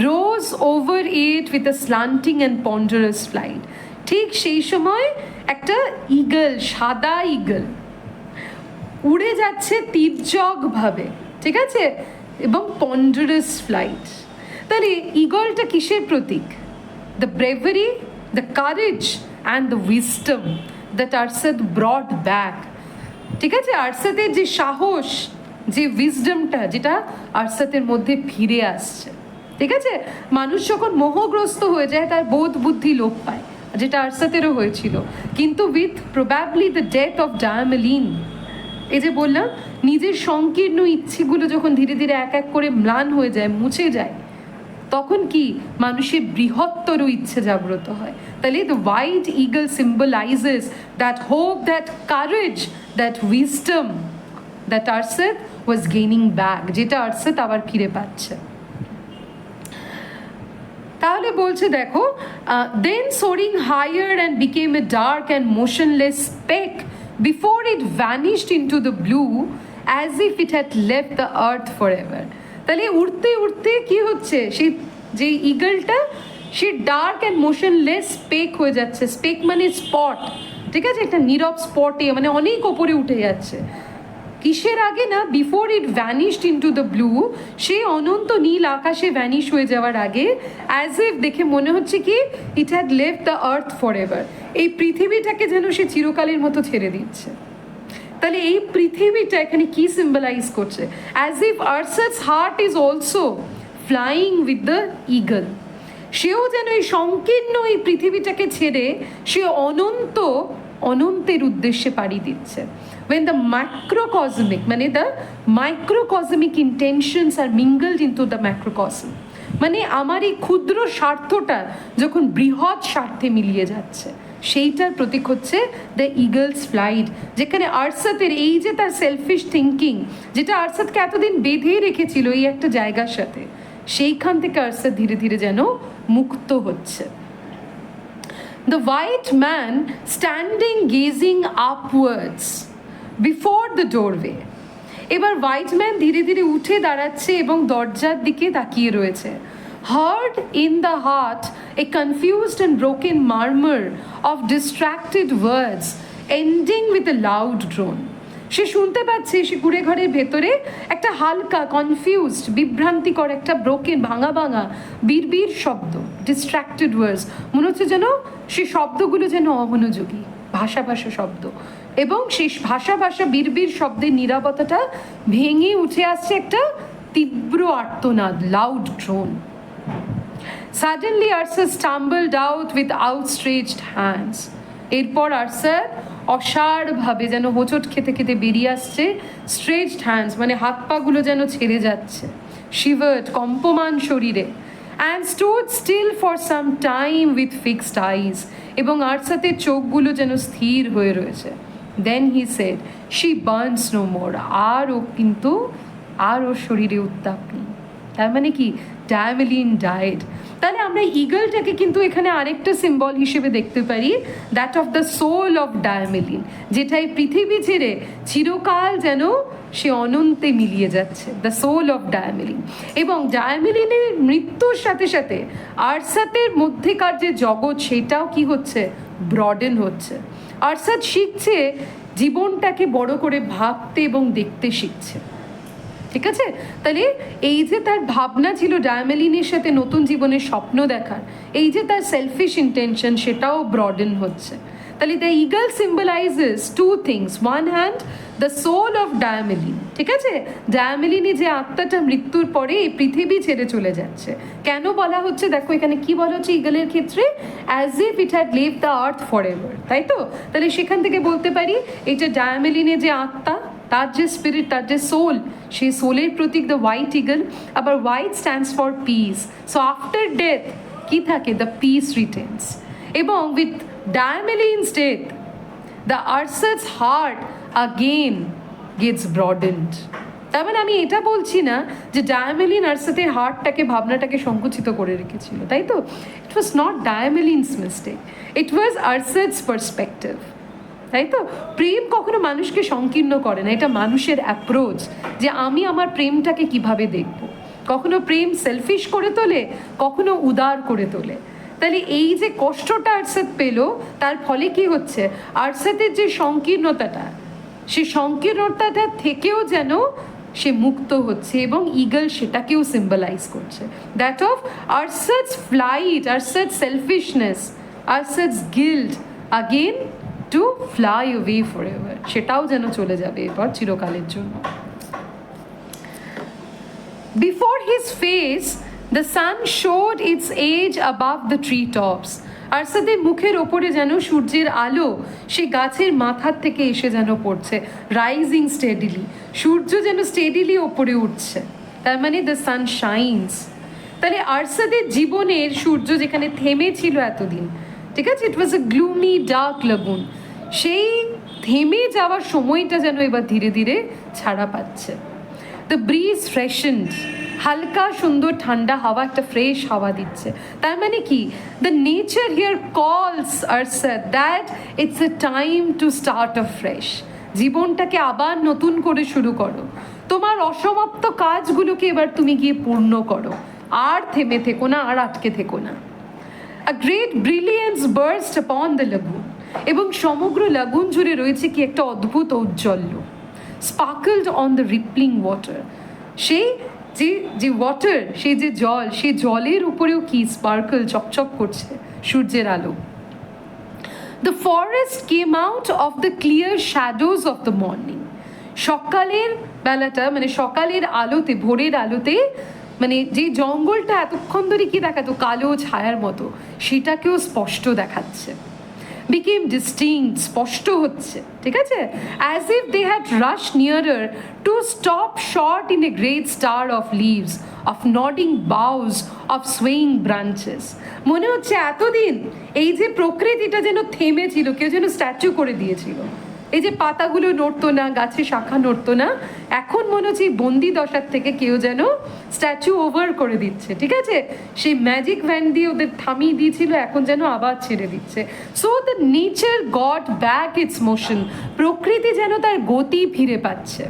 rose over it with a slanting and ponderous flight, ঠিক সেই সময় একটা ইগল, সাদা ইগল উড়ে যাচ্ছে তির্যক ভাবে, ঠিক আছে, এবং ponderous flight। তাহলে ইগলটা কিসের প্রতীক? The bravery, the courage and the wisdom that Arsat brought back, ঠিক আছে, আরসাতের যে সাহস, যে উইজডমটা যেটা আরসাতের মধ্যে ফিরে আসছে, ঠিক আছে। মানুষ যখন মোহগ্রস্ত হয়ে যায় তার বোধ বুদ্ধি লোপ পায়, যেটা আরসাতেরও হয়েছিল, কিন্তু with probably the death of Diamelen, এই যে বললাম নিজের সংকীর্ণ ইচ্ছেগুলো যখন ধীরে ধীরে এক এক করে ম্লান হয়ে যায়, মুছে যায়, তখন কি মানুষের বৃহত্তর ইচ্ছে জাগ্রত হয়। তাহলে the white eagle symbolizes that hope, that courage, that wisdom that Arsat was gaining back, যেটা আরসাত আবার ফিরে পাচ্ছে। তাহলে বলছে দেখো, then soaring higher and became a dark and motionless speck before it vanished into the blue as if it had left the earth for ever. তাহলে উড়তে উড়তে কি হচ্ছে, সেই যে ইগলটা সে ডার্ক অ্যান্ড মোশনলেস স্পেক হয়ে যাচ্ছে, স্পেক মানে স্পট, ঠিক আছে, একটা নীরব স্পটে, মানে অনেক ওপরে উঠে যাচ্ছে। কিসের আগে না, before it vanished into the blue, সে অনন্ত নীল আকাশে ভ্যানিশ হয়ে যাওয়ার আগে, অ্যাজ ইফ দেখে মনে হচ্ছে কি ইট had left the earth for ever, এই পৃথিবীটাকে যেন সে চিরকালের মতো ছেড়ে দিচ্ছে। তাহলে এই পৃথিবীটা এখানে কি সিম্বলাইজ করছে, as if Arsat's heart is also flying with the eagle, সেও যেন এই সংকীর্ণ এই পৃথিবীটাকে ছেড়ে সে অনন্তের উদ্দেশ্যে পাড়ি দিচ্ছে। when the macrocosmic, মানে the microcosmic intentions are mingled into the macrocosm, মানে আমার এই ক্ষুদ্র স্বার্থটা যখন বৃহৎ স্বার্থে মিলিয়ে যাচ্ছে, সেইটার প্রতীক হচ্ছে দ্য ইগলস ফ্লাইট, যেখানে আরসাতের এই যে তার সেলফিশ থিঙ্কিং, যেটা আরসাতকে এতদিন বেঁধে রেখেছিল এই একটা জায়গার সাথে, সেইখান থেকে আরসাত ধীরে ধীরে যেন মুক্ত হচ্ছে। The white man standing gazing upwards before the doorway, এবার হোয়াইট ম্যান ধীরে ধীরে উঠে দাঁড়াচ্ছে এবং দরজার দিকে তাকিয়ে রয়েছে। Heard in the heart a confused and broken murmur of distracted words ending with a loud drone, সে শুনতে পাচ্ছে সে কুড়ে ঘরের ভেতরে একটা হালকা কনফিউজড, বিভ্রান্তিকর একটা ব্রোকেন, ভাঙা ভাঙা বিড়বিড় শব্দ, ডিস্ট্র্যাক্টেড ওয়ার্ডস, মনে হচ্ছে যেন সে শব্দগুলো যেন অমনোযোগী, ভাষা ভাষা শব্দ, এবং সেই ভাষা ভাষা বিড়বিড় শব্দের নীরবতাটা ভেঙে উঠে আসছে একটা তীব্র আর্তনাদ, loud drone. Suddenly Arsat stumbled out with outstretched hands, এরপর আরসাত অসাড়ভাবে যেন হোঁচট খেতে খেতে বেরিয়ে আসছে, স্ট্রেচড হ্যান্ডস মানে হাত পাগুলো যেন ছেড়ে যাচ্ছে, শিভার্ড কম্পমান শরীরে, and stood still for some time with fixed eyes, এবং আরসাতের চোখগুলো যেন স্থির হয়ে রয়েছে, then he said she burns no more, আর ও কিন্তু আর ওর শরীরে উত্তাপ নেই। তার মানে কি, ডায়ামেলিন ডায়েড। তাহলে আমরা ইগলটাকে কিন্তু এখানে আরেকটা সিম্বল হিসেবে দেখতে পারি, that of the soul of Diamelen, যেটা এই পৃথিবী ছেড়ে চিরকাল যেন সে অনন্তে মিলিয়ে যাচ্ছে, দ্য সোল অফ ডায়ামেলিন। এবং ডায়ামেলিনের মৃত্যুর সাথে সাথে আরসাতের মধ্যেকার যে জগৎ, সেটাও কি হচ্ছে, ব্রডেন হচ্ছে। আরসাত শিখছে জীবনটাকে বড় করে ভাবতে এবং দেখতে শিখছে, ঠিক আছে? তাহলে এই যে তার ভাবনা ছিল ডায়ামেলিনের সাথে নতুন জীবনের স্বপ্ন দেখার, এই যে তার সেলফিশ ইন্টেনশন, সেটাও ব্রডেন হচ্ছে। তাহলে the eagle symbolises two things, one hand the soul of Diamelen, ঠিক আছে? ডায়ামেলিনে যে আত্মাটা মৃত্যুর পরে এই পৃথিবী ছেড়ে চলে যাচ্ছে। কেন বলা হচ্ছে, দেখো এখানে কি বলা হচ্ছে ইগলের ক্ষেত্রে, as if it had leave the earth for ever, তাই তো? তাহলে সেখান থেকে বলতে পারি এইটা ডায়ামেলিনের যে আত্মা, তার যে স্পিরিট, তার যে সোল, সেই সোলের প্রতীক দ্য হোয়াইট ইগল। আবার white stands for peace, so after death কি থাকে, দ্য পিস রিটেন্স। এবং with Diamelen's death the Arsat's heart again gets broadened. তার মানে আমি এটা বলছি না যে ডায়ামেলিন আরসাতের হার্টটাকে, ভাবনাটাকে সংকুচিত করে রেখেছিল, তাই তো? It was not Diamelen's mistake, it was Arsat's perspective, তাই তো? প্রেম কখনো মানুষকে সংকীর্ণ করে না, এটা মানুষের অ্যাপ্রোচ যে আমি আমার প্রেমটাকে কিভাবে দেখব। কখনো প্রেম সেলফিশ করে তোলে, কখনো উদার করে তোলে। তাহলে এই যে কষ্টটা আরসাত পেল, তার ফলে কি হচ্ছে, আরসাতের যে সংকীর্ণতাটা, সে সংকীর্ণতাটা থেকেও যেন সে মুক্ত হচ্ছে, এবং ইগল সেটাকেও সিম্বলাইজ করছে, that of Arsat's flight, Arsat's selfishness, Arsat's guilt again to fly away forever, সেটাও যেন চলে যাবে এবার চিরকালের জন্য। Before his face the sun showed its age above the tree tops. আরসাদের মুখের ওপরে যেন সূর্যের আলো সে গাছের মাথার থেকে এসে যেন পড়ছে, রাইজিং স্টেডিলি, সূর্য যেন স্টেডিলি ওপরে উঠছে, তার মানে দ্য সান শাইনস। তাহলে আরসাদের জীবনের সূর্য যেখানে থেমে ছিল এতদিন, ঠিক আছে, ইট ওয়াজ এ গ্লুমি ডার্ক লাগুন, সেই থেমে যাওয়ার সময়টা যেন এবার ধীরে ধীরে ছাড়া পাচ্ছে। দ্য ব্রিজ ফ্রেশনড, হালকা সুন্দর ঠান্ডা হাওয়া, একটা ফ্রেশ হাওয়া দিচ্ছে। তার মানে কি, the nature here calls Arsat that it's a time to start a fresh, জীবনটাকে আবার নতুন করে শুরু করো, তোমার অসমাপ্ত কাজগুলোকে এবার তুমি গিয়ে পূর্ণ করো, আর থেমে থেকো না, আর আটকে থেকো না। A great brilliance burst upon the lagoon, এবং সমগ্র লাগুন জুড়ে রয়েছে কি একটা অদ্ভুত ঔজ্জ্বল্য, sparkled on the rippling water, সেই যে ওয়াটার, সেই যে জল, সেই জলের উপরেও কি স্পার্কল, চকচক করছে সূর্যের আলো। The forest came out of the clear shadows of the morning, সকালের বেলাটা, মানে সকালের আলোতে, ভোরের আলোতে, মানে যে জঙ্গলটা এতক্ষণ ধরে কি দেখাতো কালো ছায়ার মতো, সেটাকেও স্পষ্ট দেখাচ্ছে, became distinct, স্পষ্ট হচ্ছে, ঠিক আছে? as if they had rushed nearer to stop short in a great star of leaves, of nodding boughs, of swaying branches. মনে হচ্ছে এতদিন এই যে প্রকৃতিটা যেন থেমেছিল, কেউ যেন স্ট্যাচু করে দিয়েছিল, এই যে পাতাগুলো নড়তো না, গাছে শাখা নড়তো না, এখন মনে হচ্ছে বন্দি দশার থেকে কেউ যেন স্ট্যাচু ওভার করে দিচ্ছে, ঠিক আছে? সেই ম্যাজিক ভ্যান দিয়ে ওদের থামিয়ে দিয়েছিল, এখন যেন আবার ছেড়ে দিচ্ছে। So the nature goat back it's motion, প্রকৃতি যেন তার গতি ফিরে পাচ্ছে।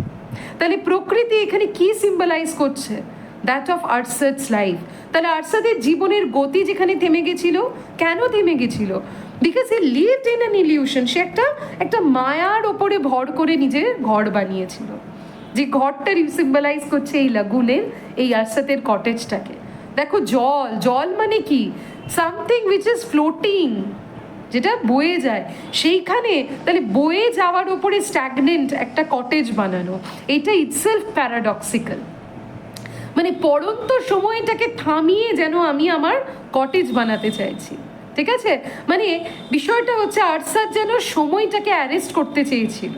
তাহলে প্রকৃতি এখানে কি সিম্বলাইজ করছে, দ্যাট অফ আরসাটস লাইফ। তাহলে আরসাদের জীবনের গতি যেখানে থেমে গেছিল, কেন থেমে গেছিল? Because he lived in an illusion, সে একটা মায়ার ওপরে ভর করে নিজের ঘর বানিয়েছিল, যে ঘরটা সিম্বলাইজ করছে এই লাগুনের, এই আরসাতের কটেজটাকে। দেখো জল, জল মানে কি, সামথিং উইচ ইজ ফ্লোটিং, যেটা বয়ে যায়, সেইখানে তাহলে বয়ে যাওয়ার ওপরে স্ট্যাগনেন্ট একটা কটেজ বানানো, এটা ইটসেলফ প্যারাডক্সিক্যাল। মানে পড়ন্ত সময়টাকে থামিয়ে যেন আমি আমার কটেজ বানাতে চাইছি, ঠিক আছে? মানে বিষয়টা হচ্ছে আরসাত যেন সময়টাকে অ্যারেস্ট করতে চেয়েছিল।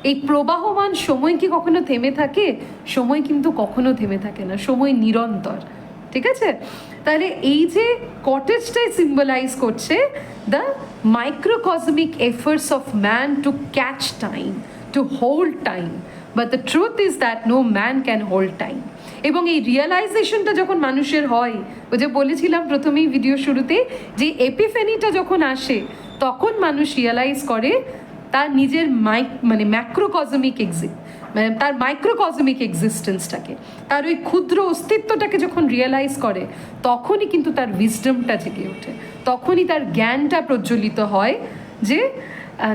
এই প্রবাহমান সময় কি কখনো থেমে থাকে? সময় কিন্তু কখনো থেমে থাকে না, সময় নিরন্তর, ঠিক আছে? তাহলে এই যে কটেজটাই সিম্বলাইজ করছে the microcosmic efforts of man to catch time, to hold time, but the truth is that no man can hold time. এবং এই রিয়েলাইজেশনটা যখন মানুষের হয়, ওই যে বলেছিলাম প্রথমেই ভিডিও শুরুতে, যে এপিফেনিটা যখন আসে তখন মানুষ রিয়েলাইজ করে তার নিজের মানে ম্যাক্রোকসমিক মানে তার মাইক্রোকসমিক এক্সিস্টেন্সটাকে, তার ওই ক্ষুদ্র অস্তিত্বটাকে যখন রিয়েলাইজ করে, তখনই কিন্তু তার উইজডমটা জেগে ওঠে, তখনই তার জ্ঞানটা প্রজ্বলিত হয় যে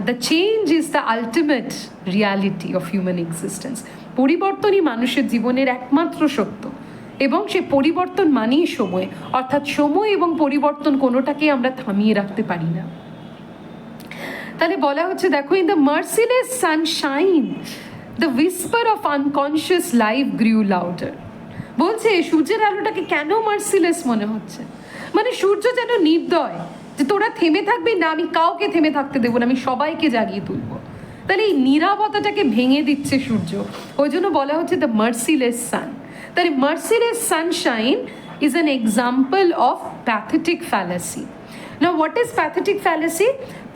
the change is the ultimate reality of human existence. পরিবর্তনই মানুষের জীবনের একমাত্র সত্য, এবং সে পরিবর্তন মানেই সময়, অর্থাৎ সময় এবং পরিবর্তন কোনোটাকে আমরা থামিয়ে রাখতে পারি না। তাহলে বলা হচ্ছে, দেখো, in the merciless sunshine the whisper of unconscious life grew louder. বলছে সূর্যের আলোটাকে কেন মার্সিলেস মনে হচ্ছে, মানে সূর্য যেন নির্দয়, যে তোরা থেমে থাকবি না, আমি কাউকে থেমে থাকতে দেবো না, আমি সবাইকে জাগিয়ে তুলবো। তাহলে এই নীরবতাটাকে ভেঙে দিচ্ছে সূর্য, ওই জন্য বলা হচ্ছে দ্য মার্সিলেস সান। তাহলে merciless sunshine is an example of pathetic fallacy. Now, what is pathetic fallacy?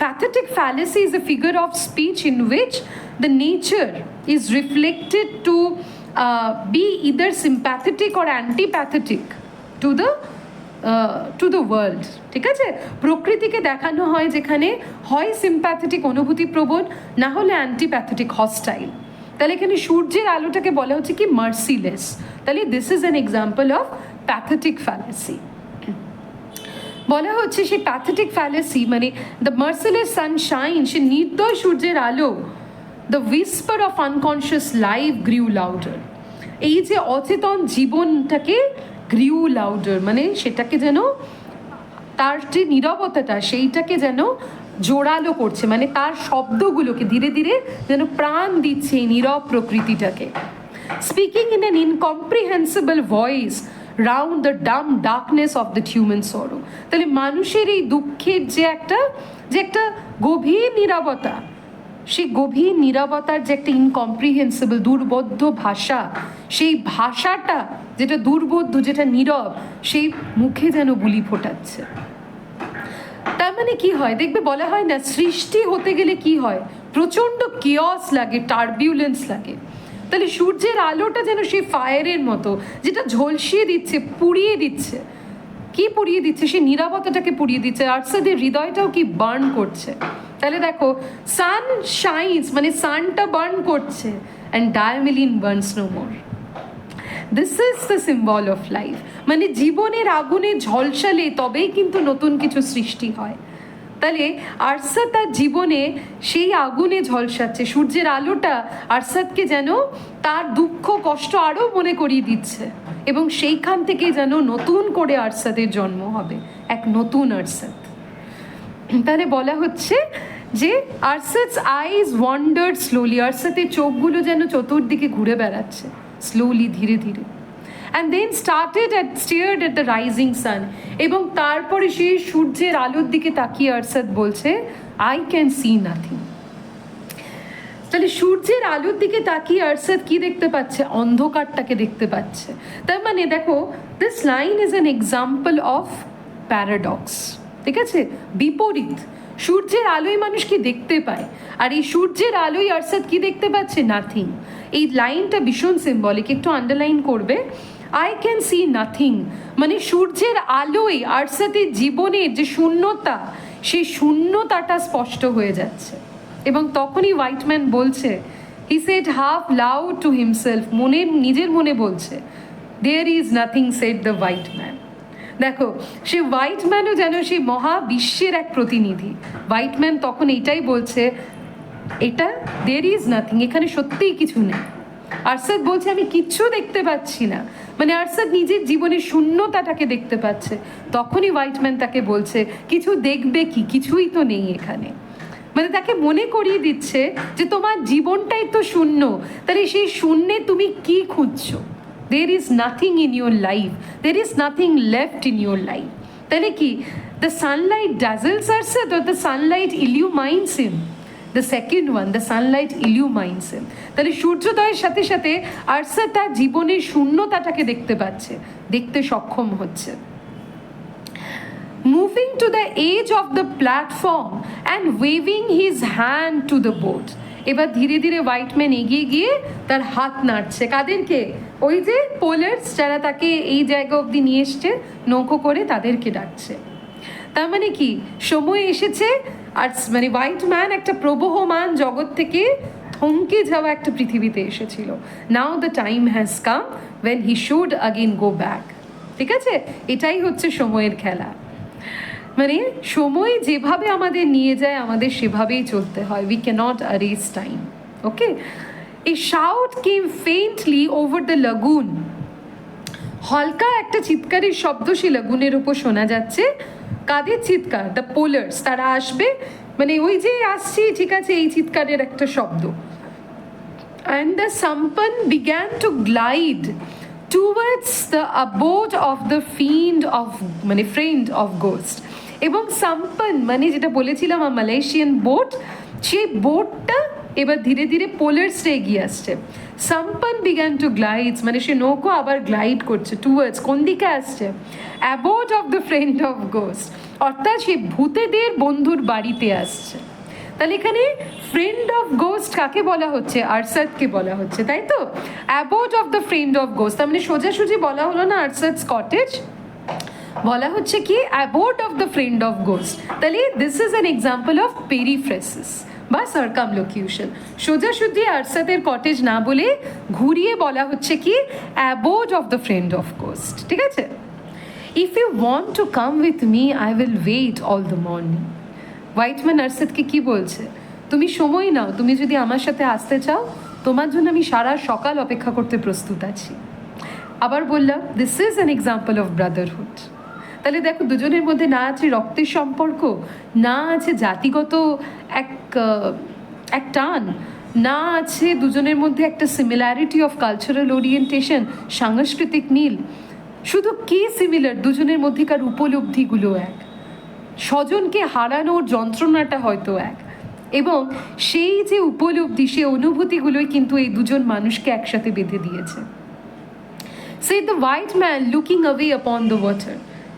Pathetic fallacy is a figure of speech in which the nature is reflected to be either sympathetic or antipathetic to the world. ঠিক আছে, প্রকৃতিকে দেখানো হয় যেখানে হয় sympathetic অনুভূতি প্রবণ, না হলে অ্যান্টিপ্যাথেটিক হস্টাইল। তাহলে এখানে সূর্যের আলোটাকে বলা হচ্ছে কি মার্সিলেস। তাহলে this is an example of pathetic fallacy. বলা হচ্ছে সেই প্যাথেটিক ফ্যালাসি মানে দ্য মার্সিলেস সানশাইন, সে নির্দয় সূর্যের আলো, the whisper of unconscious life grew louder, এই যে অচেতন জীবনটাকে গ্রিউ লাউডার মানে সেটাকে যেন তার যে নীরবতাটা সেইটাকে যেন জোরালো করছে, মানে তার শব্দগুলোকে ধীরে ধীরে যেন প্রাণ দিচ্ছে এই নীরব প্রকৃতিটাকে। Speaking in an incomprehensible voice round the dumb darkness of the human sorrow. তাহলে মানুষের এই দুঃখের যে একটা গভীর নীরবতা, সেই গভীর নীরবতার যে একটা ইনকম্প্রিহেন্সিবল দুর্বোধ্য ভাষা, সেই ভাষাটা যেটা দুর্বোধ্য, যেটা নীরব, সেই মুখে যেন বুলি ফোটাচ্ছে। তার মানে কি হয়, দেখবে বলা হয় না সৃষ্টি হতে গেলে কি হয়, প্রচণ্ড কিয়স লাগে, টার্বিউলেন্স লাগে। তাহলে সূর্যের আলোটা যেন সেই ফায়ারের মতো, যেটা ঝলসিয়ে দিচ্ছে, পুড়িয়ে দিচ্ছে। কি পুড়িয়ে দিচ্ছে? সেই নীরবতাটাকে পুড়িয়ে দিচ্ছে। আরসাদের হৃদয়টাও কি বার্ন করছে। তাহলে দেখো, সান শাইন্স মানে সানটা বার্ন করছে, and Diamelen burns no more. This is the symbol of life, মানে জীবনের আগুনে ঝলসালে তবেই কিন্তু নতুন কিছু সৃষ্টি হয়। তাহলে আরসাদ তার জীবনে সেই আগুনে ঝলসাচ্ছে, সূর্যের আলোটা আরসাদকে যেন তার দুঃখ কষ্ট আরও মনে করিয়ে দিচ্ছে, এবং সেইখান থেকে যেন নতুন করে আরসাদের জন্ম হবে, এক নতুন আরসাদ। তাহলে বলা হচ্ছে যে আরসাদস আইজ ওয়ান্ডার্ড স্লোলি, আরসাদের চোখগুলো যেন চতুর্দিকে ঘুরে বেড়াচ্ছে স্লোলি, ধীরে ধীরে। And then stared at the rising sun, এবং তারপরে সেই সূর্যের আলোর দিকে তাকিয়ে আরসাদ বলছে, আই ক্যান সি নাথিং। তাহলে সূর্যের আলোর দিকে তাকিয়ে আরসাদ কি দেখতে পাচ্ছে? অন্ধকারটাকে দেখতে পাচ্ছে। তার মানে দেখো, this line is an example of paradox. ঠিক আছে, বিপরীত। সূর্যের আলোয় মানুষ কি দেখতে পায়, আর এই সূর্যের আলোয় আরসাদ কি দেখতে পাচ্ছে? নাথিং। এই লাইনটা ভীষণ সিম্বলিক, একটু আন্ডারলাইন করবে। আই ক্যান সি নাথিং মানে সূর্যের আলোয় আরসাদের জীবনের যে শূন্যতা, সেই শূন্যতাটা স্পষ্ট হয়ে যাচ্ছে। এবং তখনই হোয়াইট ম্যান বলছে, he said half loud to himself, নিজের মনে বলছে, there is nothing, said the white man. দেখো, সে হোয়াইট ম্যানও যেন সেই মহাবিশ্বের এক প্রতিনিধি। হোয়াইট ম্যান তখন এইটাই বলছে, এটা দেয়ার ইজ নাথিং, এখানে সত্যিই কিছু নেই। আরসাদ বলছে, আমি কিচ্ছু দেখতে পাচ্ছি না, মানে আরসাদ নিজের জীবনের শূন্যতাটাকে দেখতে পাচ্ছে। তখনই হোয়াইট ম্যান তাকে বলছে, কিছু দেখবে কি, কিছুই তো নেই এখানে। মানে তাকে মনে করিয়ে দিচ্ছে যে তোমার জীবনটাই তো শূন্য, তাহলে সেই শূন্যে তুমি কি খুঁজছো? There is nothing in your life, there is nothing left in your life. তাহলে কি, the sunlight dazzles Arsat or the sunlight illumines him? The second one, the sunlight illumines him. তাহলে সূর্যোদয়ের সাথে সাথে আরসাদ তার জীবনের শূন্যতাটাকে দেখতে পাচ্ছে, দেখতে সক্ষম হচ্ছে। Moving to the edge of the platform and waving his hand to the boat. এবার ধীরে ধীরে হোয়াইট ম্যান এগিয়ে গিয়ে তার হাত নাড়ছে। কাদেরকে? ওই যে পোলার্স যারা তাকে এই জায়গা অবধি নিয়ে এসছে নৌকো করে, তাদেরকে ডাকছে। তার মানে কি, সময় এসেছে। আর মানে হোয়াইট ম্যান একটা প্রবহমান জগৎ থেকে থমকে যাওয়া একটা পৃথিবীতে এসেছিল। Now the time has come when he should again go back. ঠিক আছে, এটাই হচ্ছে সময়ের খেলা। মানে সময় যেভাবে আমাদের নিয়ে যায় আমাদের সেভাবেই চলতে হয়। We cannot arrest time. Okay, a shout came faintly over the lagoon. হালকা একটা চিৎকারের শব্দ সে লাগুনের উপর শোনা যাচ্ছে। কাদের চিৎকার? দ্য পোলার্স, তারা আসবে, মানে ওই যে আসছি, ঠিক আছে, এই চিৎকারের একটা শব্দ। And the sampan began to glide towards the abode of the fiend of মানে friend of ghost। এবং সাম্পান মানে যেটা বলেছিলাম মালয়েশিয়ান বোট, সেই বোটটা এবার ধীরে ধীরে পোলার্সে এগিয়ে আসছে। সাম্পান বিগ্যান টু গ্লাইডস মানে সে নৌকো আবার গ্লাইড করছে টুয়ার্ডস, কোন দিকে আসছে? Abode of the friend of ghost, অর্থাৎ সে ভূতেদের বন্ধুর বাড়িতে আসছে। তাহলে এখানে ফ্রেন্ড অফ গোস্ট কাকে বলা হচ্ছে? আরসাতকে বলা হচ্ছে, তাই তো? Abode of the friend of ghost, তার মানে সোজাসুজি বলা হলো না আরসাতস কটেজ, বলা হচ্ছে কি abode of the friend of ghost. তাহলে this is an example of periphrasis বা সার্কামলোকিউশন। সোজাসুজি আরসাতের কটেজ না বলে ঘুরিয়ে বলা হচ্ছে কি abode of the friend of ghost. ঠিক আছে, if you want to come with me I will wait all the morning. White man আরসাতকে কি বলছে? তুমি সময় নাও, তুমি যদি আমার সাথে আসতে চাও তোমার জন্য আমি সারা সকাল অপেক্ষা করতে প্রস্তুত আছি। আবার বললাম this is an example of Brotherhood. তাহলে দেখো দুজনের মধ্যে না আছে রক্তের সম্পর্ক, না আছে জাতিগত এক টান, না আছে দুজনের মধ্যে একটা সিমিলারিটি অফ কালচারাল ওরিয়েন্টেশন, সাংস্কৃতিক মিল। শুধু কি সিমিলার? দুজনের মধ্যেকার উপলব্ধিগুলো এক, স্বজনকে হারানোর যন্ত্রণাটা হয়তো এক, এবং সেই যে উপলব্ধি, সেই অনুভূতিগুলোই কিন্তু এই দুজন মানুষকে একসাথে বেঁধে দিয়েছে। Said the white man looking away upon the water.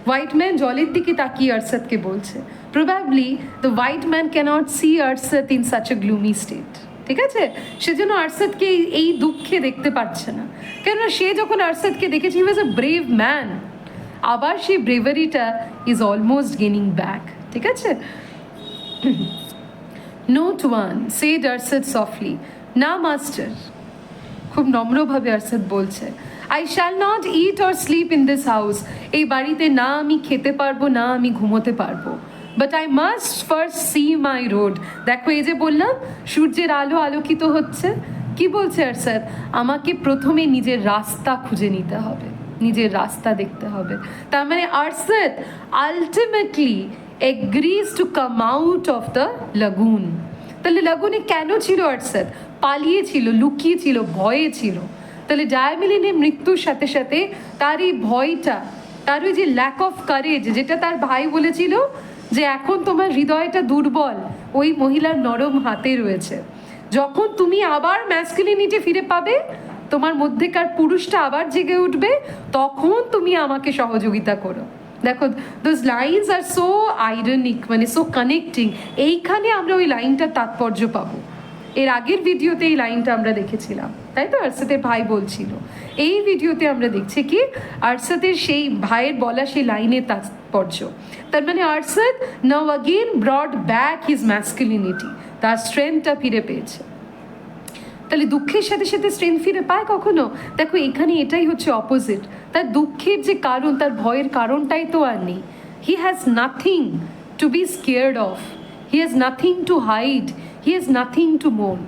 White man জলের দিকে তাকিয়ে আরসাতকে বলছে। Probably the white man cannot see Arsat in such a gloomy state. ঠিক আছে, সেজন্য আরসাতকে এই দুঃখে দেখতে পাচ্ছে না, কেননা সে যখন আরসাতকে দেখেছে হি ওয়াজ আ ব্রেভ ম্যান। আবার সেই ব্রেভারিটা ইজ অলমোস্ট গেনিং ব্যাক। ঠিক আছে, নোট ওয়ান, সেড আরসাত সফটলি, না মাস্টার, খুব নম্রভাবে আরসাত বলছে, I shall not eat or sleep in this house. এই বাড়িতে না আমি খেতে পারবো, না আমি ঘুমোতে পারবো। But I must first see my road. দেখো এই যে বললাম সূর্যের আলো আলোকিত হচ্ছে, কি বলছে আরসাত? আমাকে প্রথমে নিজের রাস্তা খুঁজে নিতে হবে, নিজের রাস্তা দেখতে হবে। তার মানে Arsat ultimately agrees to come out of the lagoon. তাহলে লাগুনে কেন ছিল আরসাত? পালিয়েছিল, লুকিয়েছিল, ভয়ে ছিল। তাহলে ডায়ামেলিনের মৃত্যুর সাথে সাথে তার এই ভয়টা, তার ওই যে ল্যাক অফ কারেজ, যেটা তার ভাই বলেছিল যে এখন তোমার হৃদয়টা দুর্বল, ওই মহিলার নরম হাতে রয়েছে। যখন তুমি আবার ম্যাসকুলিনিটি ফিরে পাবে, তোমার মধ্যেকার পুরুষটা আবার জেগে উঠবে, তখন তুমি আমাকে সহযোগিতা করো। দেখো those lines R so ironic, মানে সো কানেক্টিং। এইখানে আমরা ওই লাইনটার তাৎপর্য পাবো। এর আগের ভিডিওতে এই লাইনটা আমরা দেখেছিলাম, তাই তো? আরসাতের ভাই বলছিল। এই ভিডিওতে আমরা দেখছি কি আরসাতের সেই ভাইয়ের বলা সেই লাইনের তাৎপর্য। তার মানে Arsat now again brought back his masculinity, তার স্ট্রেংথটা ফিরে পেয়েছে। তাহলে দুঃখের সাথে সাথে স্ট্রেংথ ফিরে পায় কখনো? দেখো এখানে এটাই হচ্ছে অপোজিট। তার দুঃখের যে কারণ, তার ভয়ের কারণটাই তো আর নেই। He has nothing to be scared of, he has nothing to hide, he has nothing to moan.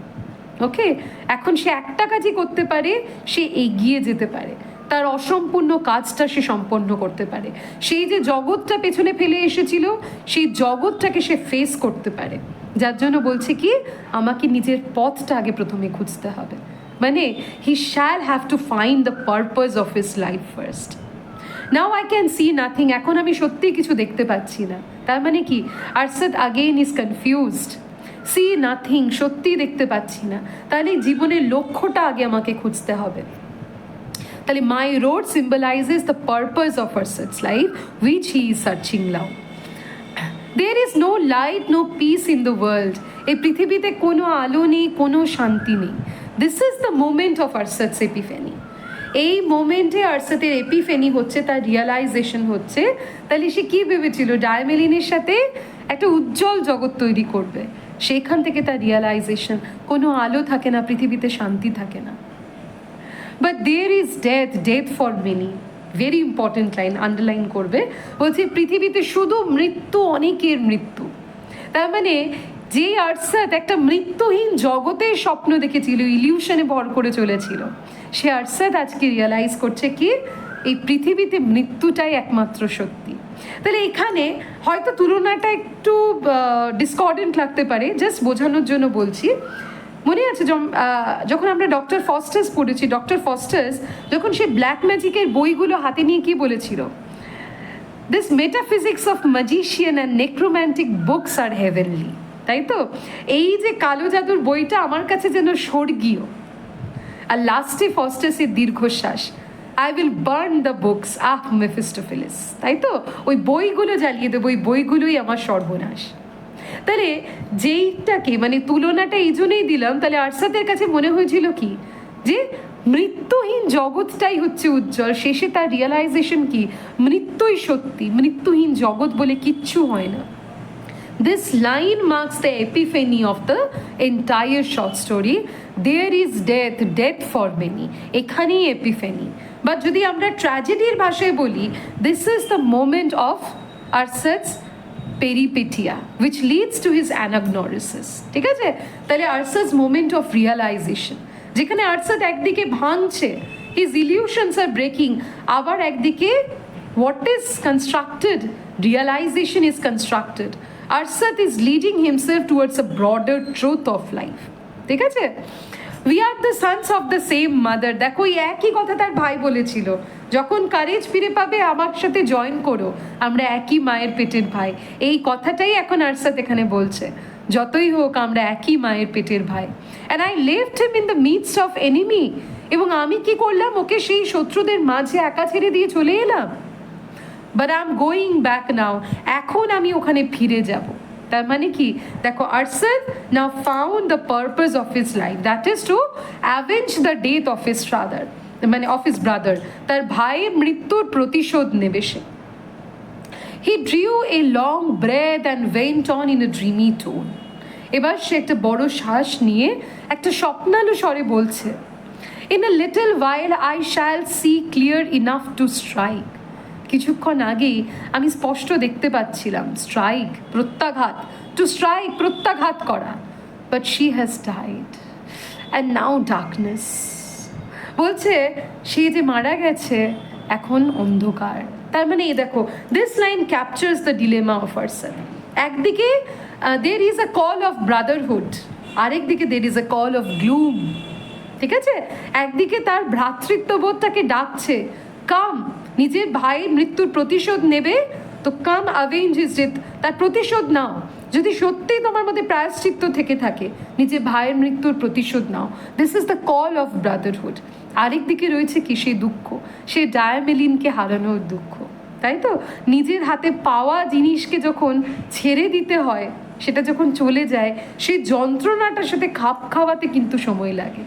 Okay, এখন সে একটা কাজই করতে পারে, সে এগিয়ে যেতে পারে, তার অসম্পূর্ণ কাজটা সে সম্পন্ন করতে পারে। সেই যে জগৎটা পেছনে ফেলে এসেছিল, সেই জগৎটাকে সে ফেস করতে পারে। যার জন্য বলছে কি আমাকে নিজের পথটা আগে প্রথমে খুঁজতে হবে, মানে he shall have to find the purpose of his life first. Now I can see nothing, এখন আমি সত্যি কিছু দেখতে পাচ্ছি না। তার মানে কি Arsat again is confused. See nothing, সত্যি দেখতে পাচ্ছি না, তাহলে জীবনের লক্ষ্যটা আগে আমাকে খুঁজতে হবে। তাহলে my road symbolises the purpose of Arsat's life which he is searching now. There is no light, no peace in the world. এই পৃথিবীতে কোনো আলো নেই, কোনো শান্তি নেই। This is the moment of Arsat's epiphany. এই মোমেন্টে আরসাতের এপিফেনি হচ্ছে, তার রিয়ালাইজেশন হচ্ছে। তাহলে সে কি ভেবেছিল? ডায়ামেলিনের সাথে একটা উজ্জ্বল জগৎ তৈরি করবে। সেইখান থেকে তার রিয়ালাইজেশন, কোনো আলো থাকে না, পৃথিবীতে শান্তি থাকে না। But there is death for many. Very important line, underline করবে। বলছে পৃথিবীতে শুধু মৃত্যু, অনেকের মৃত্যু। তার মানে যে আরসাত একটা মৃত্যুহীন জগতের স্বপ্ন দেখেছিল, ইলিউশনে ভর করে চলেছিল, সে আরসাত আজকে রিয়ালাইজ করছে কি এই পৃথিবীতে মৃত্যুটাই একমাত্র সত্যি। তাহলে এখানে হয়তো তুলনাটা একটু ডিসকর্ডেন্ট লাগতে পারে, জাস্ট বোঝানোর জন্য বলছি। মনে আছে যখন আমরা ডক্টর ফস্টার্স পড়েছি, ডক্টর ফস্টার্স যখন সে ব্ল্যাক ম্যাজিকের বইগুলো হাতে নিয়ে কি বলেছিল? This metaphysics of magician and necromantic books are heavenly. তাই তো, এই যে কালো জাদুর বইটা আমার কাছে যেন স্বর্গীয়। আর লাস্টে ফস্টার্সের দীর্ঘশ্বাস, I will burn the books মেফিস্টোফেলিস। তাই তো, ওই বইগুলো জ্বালিয়ে দেবো, ওই বইগুলোই আমার সর্বনাশ। তাহলে যেইটাকে মানে তুলনাটা এই জন্যই দিলাম, তাহলে আরসাতের কাছে মনে হয়েছিল কি যে মৃত্যুহীন জগৎটাই হচ্ছে উজ্জ্বল। শেষে তার রিয়ালাইজেশন কি, মৃত্যুই সত্যি, মৃত্যুহীন জগৎ বলে কিচ্ছু হয় না। This line marks the epiphany of the entire short story. There is death for many. এখানেই epiphany. But যদি আমরা ট্র্যাজেডির ভাষায় বলি, this is the moment of Arsat's peripetia, which leads to his anagnorisis. ঠিক আছে? তাহলে Arsat's moment of realization, যেখানে আরসাত একদিকে ভাঙছে, his illusions are breaking, আবার একদিকে what is constructed, realization is constructed. Arsat is leading himself towards a broader truth of life. ঠিক আছে? We are the sons of the same mother. দেখো এই একই কথা তার ভাই বলেছিল, যখন কারেজ ফিরে পাবে আমার সাথে জয়েন করো, আমরা একই মায়ের পেটের ভাই। এই কথাটাই এখন আরসাত এখানে বলছে, যতই হোক আমরা একই মায়ের পেটের ভাই। And I left him in the midst of enemy. এবং আমি কি করলাম? ওকে সেই শত্রুদের মাঝে একা ছেড়ে দিয়ে চলে এলাম। But I'm going back now. এখন আমি ওখানে ফিরে যাব। তার মানে কি? দেখো, আরসাত now found the purpose of his life, that is to avenge the death of his father, মানে of his brother. তার ভাইয়ের মৃত্যুর প্রতিশোধ নেবে সে। He drew a long breath and went on in a dreamy tone. এবার সে একটা বড় শ্বাস নিয়ে একটা স্বপ্নালু স্বরে বলছে, In a little while I shall see clear enough to strike. কিছুক্ষণ আগেই আমি স্পষ্ট দেখতে পাচ্ছিলাম, স্ট্রাইক, প্রত্যাঘাত, টু স্ট্রাইক, প্রত্যাঘাত করা। But she has died and now darkness. বলছে সে যে মারা গেছে, এখন অন্ধকার। তার মানে এই দেখো, this line captures the dilemma of Arsat. একদিকে there is a call of brotherhood, আরেকদিকে there is a call of gloom. ঠিক আছে? একদিকে তার ভ্রাতৃত্ববোধটাকে ডাকছে, কাম, নিজের ভাইয়ের মৃত্যুর প্রতিশোধ নেবে তো কাম অ্যাভেঞ্জ হিজ ডেথ, তার প্রতিশোধ নাও। যদি সত্যিই তোমার মধ্যে প্রায়শ্চিত্ত থেকে থাকে, নিজের ভাইয়ের মৃত্যুর প্রতিশোধ নাও। This is the call of brotherhood. আরেকদিকে রয়েছে কি? সেই দুঃখ, সে ডায়ামেলিনকে হারানোর দুঃখ। তাই তো, নিজের হাতে পাওয়া জিনিসকে যখন ছেড়ে দিতে হয়, সেটা যখন চলে যায়, সেই যন্ত্রণাটার সাথে খাপ খাওয়াতে কিন্তু সময় লাগে।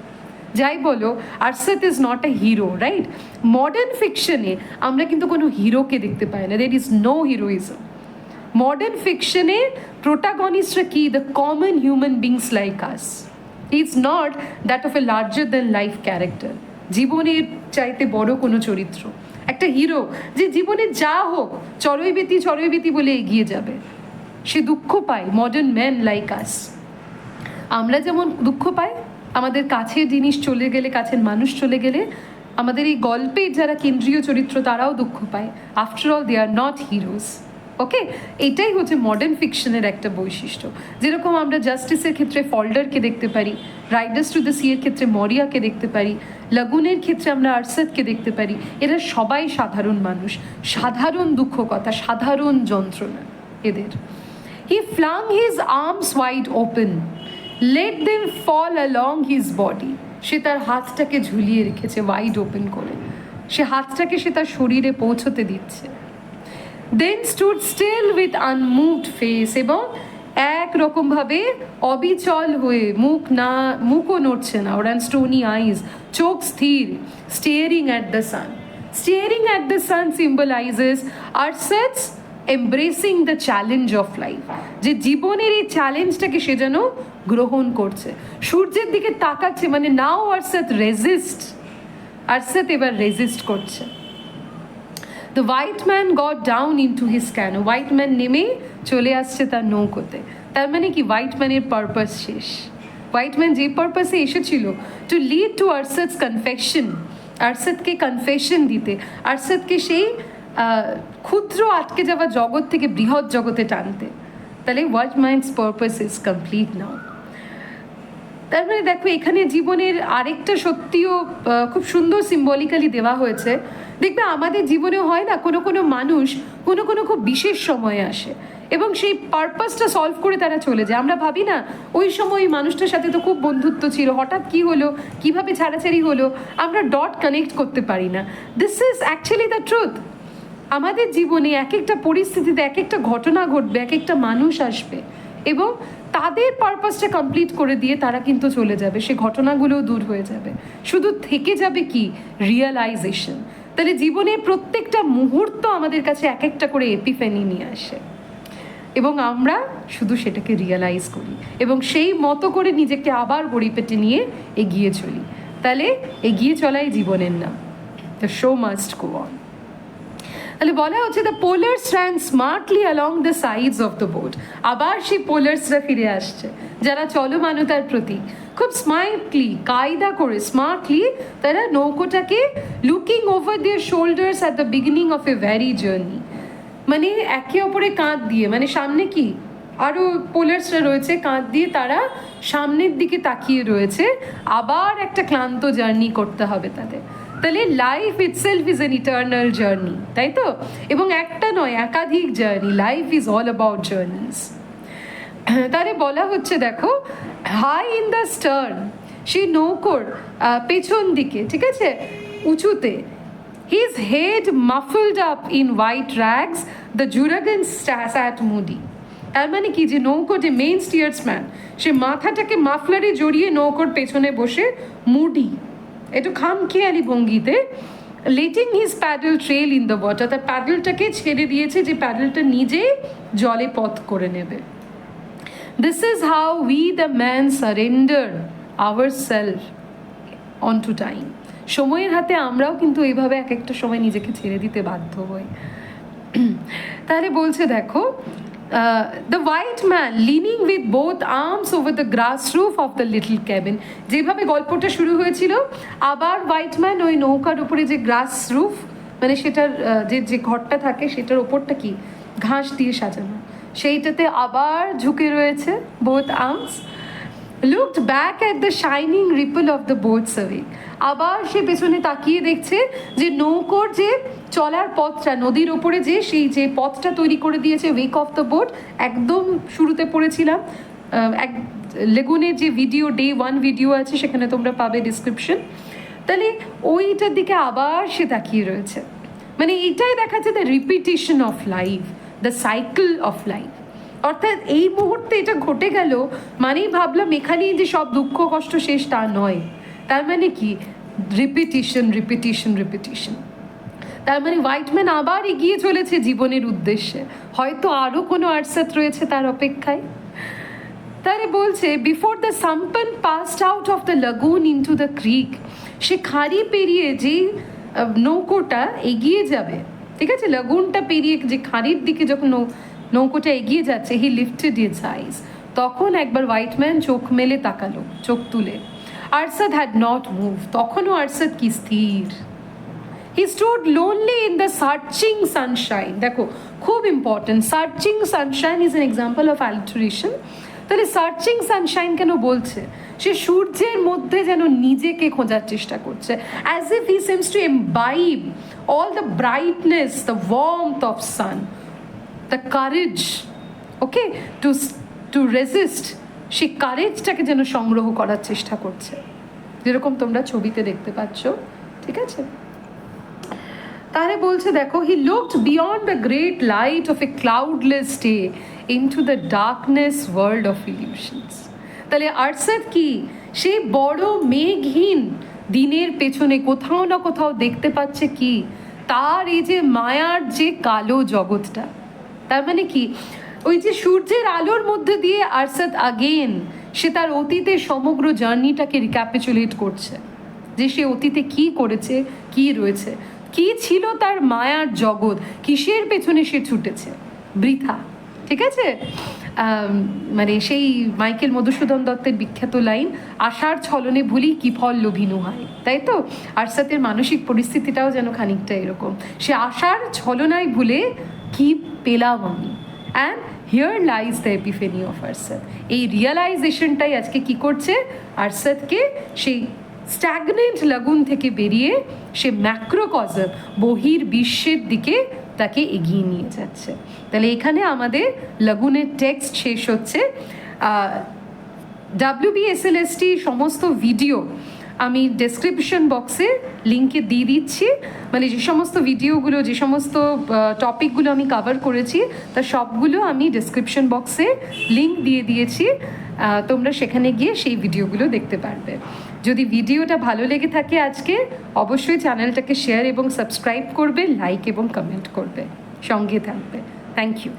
যাই বলো, Arsat is not a hero, right? Modern ফিকশনে আমরা কিন্তু কোনো হিরোকে দেখতে পাই না, there is no heroism. Modern ফিকশনে প্রোটাগনিস্টরা কি? The common human beings like us. It's not that of a larger than life character, জীবনের চাইতে বড় কোনো চরিত্র, একটা হিরো যে জীবনে যা হোক চরৈবেতি বলে এগিয়ে যাবে। সে দুঃখ পায়। মডার্ন ম্যান লাইক আস, আমরা যেমন দুঃখ পাই আমাদের কাছের জিনিস চলে গেলে, কাছের মানুষ চলে গেলে, আমাদের এই গল্পের যারা কেন্দ্রীয় চরিত্র তারাও দুঃখ পায়। After all they are not heroes. Okay, এটাই হচ্ছে মডার্ন ফিকশনের একটা বৈশিষ্ট্য। যেরকম আমরা জাস্টিসের ক্ষেত্রে ফল্ডারকে দেখতে পারি, রাইডার্স টু দ্য সিয়ের ক্ষেত্রে মরিয়াকে দেখতে পারি, লাগুনের ক্ষেত্রে আমরা আরসাতকে দেখতে পারি। এরা সবাই সাধারণ মানুষ, সাধারণ দুঃখ কথা, সাধারণ যন্ত্রণা এদের। He flung his arms wide open, let them fall along his body. সে তার হাতটাকে ঝুলিয়ে রেখেছে ওয়াইড ওপেন করে। সে হাতটাকে সে তার শরীরে পৌঁছতে দিচ্ছে। দেন stood still with unmoved face, এবং একরকমভাবে অবিচল হয়ে, মুখও নড়ছে না ওর, অ্যান্ড স্টোনি আইজ, চোখ স্থির, staring at the sun. Staring at the sun symbolises Arsat's embracing the challenge of life, যে জীবনের এই চ্যালেঞ্জটাকে সে যেন গ্রহণ করছে, সূর্যের দিকে তাকাচ্ছে, মানে নাও আরসাত রেজিস্ট, আরসাত এবার রেজিস্ট করছে। The white man got down into his canoe, white man নেমে চলে আসছে তার নৌকোতে। তার মানে কি, হোয়াইট ম্যানের পারপাস শেষ। হোয়াইট ম্যান যে পারপাসে এসেছিল, to lead to Arsat's confession, আরসাতকে কনফেশন দিতে, আরসাতকে সেই ক্ষুদ্র আটকে যাওয়া জগৎ থেকে বৃহৎ জগতে টানতে, তাহলে white man's purpose is complete নাও। তার মানে দেখো, এখানে জীবনের আরেকটা সত্যিও খুব সুন্দর সিম্বলিক্যালি দেওয়া হয়েছে। দেখবে আমাদের জীবনেও হয় না, কোনো কোনো মানুষ কোনো খুব বিশেষ সময়ে আসে এবং সেই পারপাসটা সলভ করে তারা চলে যায়। আমরা ভাবি না, ওই সময় ওই মানুষটার সাথে তো খুব বন্ধুত্ব ছিল, হঠাৎ কি হলো, কিভাবে ছাড়াছাড়ি হলো, আমরা ডট কানেক্ট করতে পারি না। This is actually the truth. আমাদের জীবনে এক একটা পরিস্থিতিতে এক একটা ঘটনা ঘটবে, এক একটা মানুষ আসবে এবং তাদের পারপাসটা কমপ্লিট করে দিয়ে তারা কিন্তু চলে যাবে, সে ঘটনাগুলোও দূর হয়ে যাবে, শুধু থেকে যাবে কি, রিয়েলাইজেশন। তাহলে জীবনের প্রত্যেকটা মুহূর্ত আমাদের কাছে এক একটা করে এপিফ্যানি নিয়ে আসে এবং আমরা শুধু সেটাকে রিয়েলাইজ করি এবং সেই মতো করে নিজেকে আবার গড়িপেটে নিয়ে এগিয়ে চলি। তাহলে এগিয়ে চলাই জীবনের নাম। The show must go on. তাহলে বলা হচ্ছে, the polers ran smartly along the sides of the boat. আবার সেই পোলার্সরা ফিরে আসছে, যারা চলমানতার প্রতীক। খুব স্মার্টলি, কায়দা করে, স্মার্টলি তারা নৌকোটাকে, looking over their shoulders at the beginning of a weary journey, মানে একে অপরে কাঁধ দিয়ে, মানে সামনে কি আরও পোলার্সরা রয়েছে, কাঁধ দিয়ে তারা সামনের দিকে তাকিয়ে রয়েছে, আবার একটা ক্লান্ত জার্নি করতে হবে তাদের। তাহলে life itself is an eternal journey, তাই তো? এবং একটা নয়, একাধিক journey. Life is all about জার্নিজ। তাহলে বলা হচ্ছে, দেখো, হাই ইন দ্য স্টার্ন, সেই নৌকোর পেছন দিকে, ঠিক আছে, উঁচুতে, his head muffled up in white rags, the juragan sat moody. তার মানে কি, যে নৌকো, যে মেইন স্টিয়ার্সম্যান, সে মাথাটাকে মাফলারে জড়িয়ে নৌকোর পেছনে বসে মুডি, একটু খামখেয়ালি ভঙ্গিতে, letting his paddle trail in the water, তার প্যাডেলটাকে ছেড়ে দিয়েছে, যে প্যাডেলটা নিজে জলে পথ করে নেবে। This is how we the man surrender our self on to time. সময়ের হাতে আমরাও কিন্তু এইভাবে এক একটা সময় নিজেকে ছেড়ে দিতে বাধ্য হই। তাহলে বলছে, দেখো, the white man leaning with both arms over the grass roof of the little cabin, যেভাবে গল্পটা শুরু হয়েছিল, আবার হোয়াইট ম্যান ওই নৌকার উপরে যে গ্রাস রুফ, মানে সেটার যে ঘরটা থাকে সেটার ওপরটা কি ঘাস দিয়ে সাজানো, সেইটাতে আবার ঝুঁকে রয়েছে, both arms, looked back at the shining ripple of the boat's away, আবার সে পেছনে তাকিয়ে দেখছে যে নৌকোর যে চলার পথটা, নদীর ওপরে যে সেই যে পথটা তৈরি করে দিয়েছে, ওয়েক অফ দ্য বোট। একদম শুরুতে পড়েছিলাম, এক লেগুনের যে ভিডিও, ডে 1 ভিডিও আছে, সেখানে তোমরা পাবে ডিসক্রিপশন। তাহলে ওইটার দিকে আবার সে তাকিয়ে রয়েছে, মানে এটাই দেখাচ্ছে the repetition of life, the cycle of life. অর্থাৎ এই মুহূর্তে এটা ঘটে গেল মানেই ভাবলাম এখানেই যে সব দুঃখ কষ্ট শেষ, তা নয়। তার মানে কি, রিপিটিশন, রিপিটিশন, রিপিটিশন। তার মানে হোয়াইট ম্যান আবার এগিয়ে চলেছে জীবনের উদ্দেশ্যে, হয়তো আরও কোনো আরসাত রয়েছে তার অপেক্ষায়। তাহলে বলছে, before the sampan passed out of the lagoon into the creek, সে খাড়ি পেরিয়ে যেই নৌকোটা এগিয়ে যাবে, ঠিক আছে, লাগুনটা পেরিয়ে যে খাড়ির দিকে যখন নৌকোটা এগিয়ে যাচ্ছে, হি লিফটেড হিজ আইজ, তখন একবার হোয়াইট ম্যান চোখ মেলে তাকালো, চোখ তুলে। আরসাত হ্যাড নট মুভ, তখনও আরসাত কি স্থির। হি stood lonely in the searching Sunshine. দেখো, খুব important, searching Sunshine is an example of alliteration. তাহলে সার্চিং সানশাইন কেন বলছে? সে সূর্যের মধ্যে যেন নিজেকে খোঁজার চেষ্টা করছে, as if he seems to imbibe all the brightness, the warmth of sun, the courage, okay, to resist. সেই কারেজটাকে যেন সংগ্রহ করার চেষ্টা করছে, যেরকম তোমরা ছবিতে দেখতে পাচ্ছ, ঠিক আছে। তাহলে বলছে দেখো, he looked beyond the great light of a cloudless day into the darkness world of illusions. তাহলে আরসাত কি, সেই বড় মেঘহীন দিনের পেছনে কোথাও না কোথাও দেখতে পাচ্ছে কি, তার এই যে মায়ার যে কালো জগৎটা। তার মানে কি, ওই যে সূর্যের আলোর মধ্যে দিয়ে আরসাত আগেন সে তার অতীতের সমগ্র জার্নিটাকে রিক্যাপিচুলেট করছে, যে সে অতীতে কি করেছে, কি রয়েছে, কি ছিল তার মায়ার জগৎ, কিসের পেছনে সে ছুটেছে বৃথা। ঠিক আছে, মানে সেই মাইকেল মধুসূদন দত্তের বিখ্যাত লাইন, আশার ছলনে ভুলি কি ফল লোভিনু হয়, তাই তো আরসাতের মানসিক পরিস্থিতিটাও যেন খানিকটা এরকম, সে আশার ছলনায় ভুলে কি পেলাম আমি। And here lies the epiphany of Arsat. এই রিয়েলাইজেশনটাই আজকে কি করছে, আরসাতকে সেই স্ট্যাগনেন্ট লাগুন থেকে বেরিয়ে সে ম্যাক্রোকজম বহির বিশ্বের দিকে তাকে এগিয়ে নিয়ে যাচ্ছে। তাহলে এখানে আমাদের লাগুনের টেক্সট শেষ হচ্ছে। wbslst সমস্ত ভিডিও আমি ডেসক্রিপশন বক্সে লিঙ্কে দিয়ে দিচ্ছি, মানে যে সমস্ত ভিডিওগুলো, যে সমস্ত টপিকগুলো আমি কভার করেছি তার সবগুলো আমি ডেসক্রিপশন বক্সে লিঙ্ক দিয়ে দিয়েছি, তোমরা সেখানে গিয়ে সেই ভিডিওগুলো দেখতে পারবে। যদি ভিডিওটা ভালো লেগে থাকে আজকে, অবশ্যই চ্যানেলটাকে শেয়ার এবং সাবস্ক্রাইব করবে, লাইক এবং কমেন্ট করবে, সঙ্গে থাকবে। Thank you.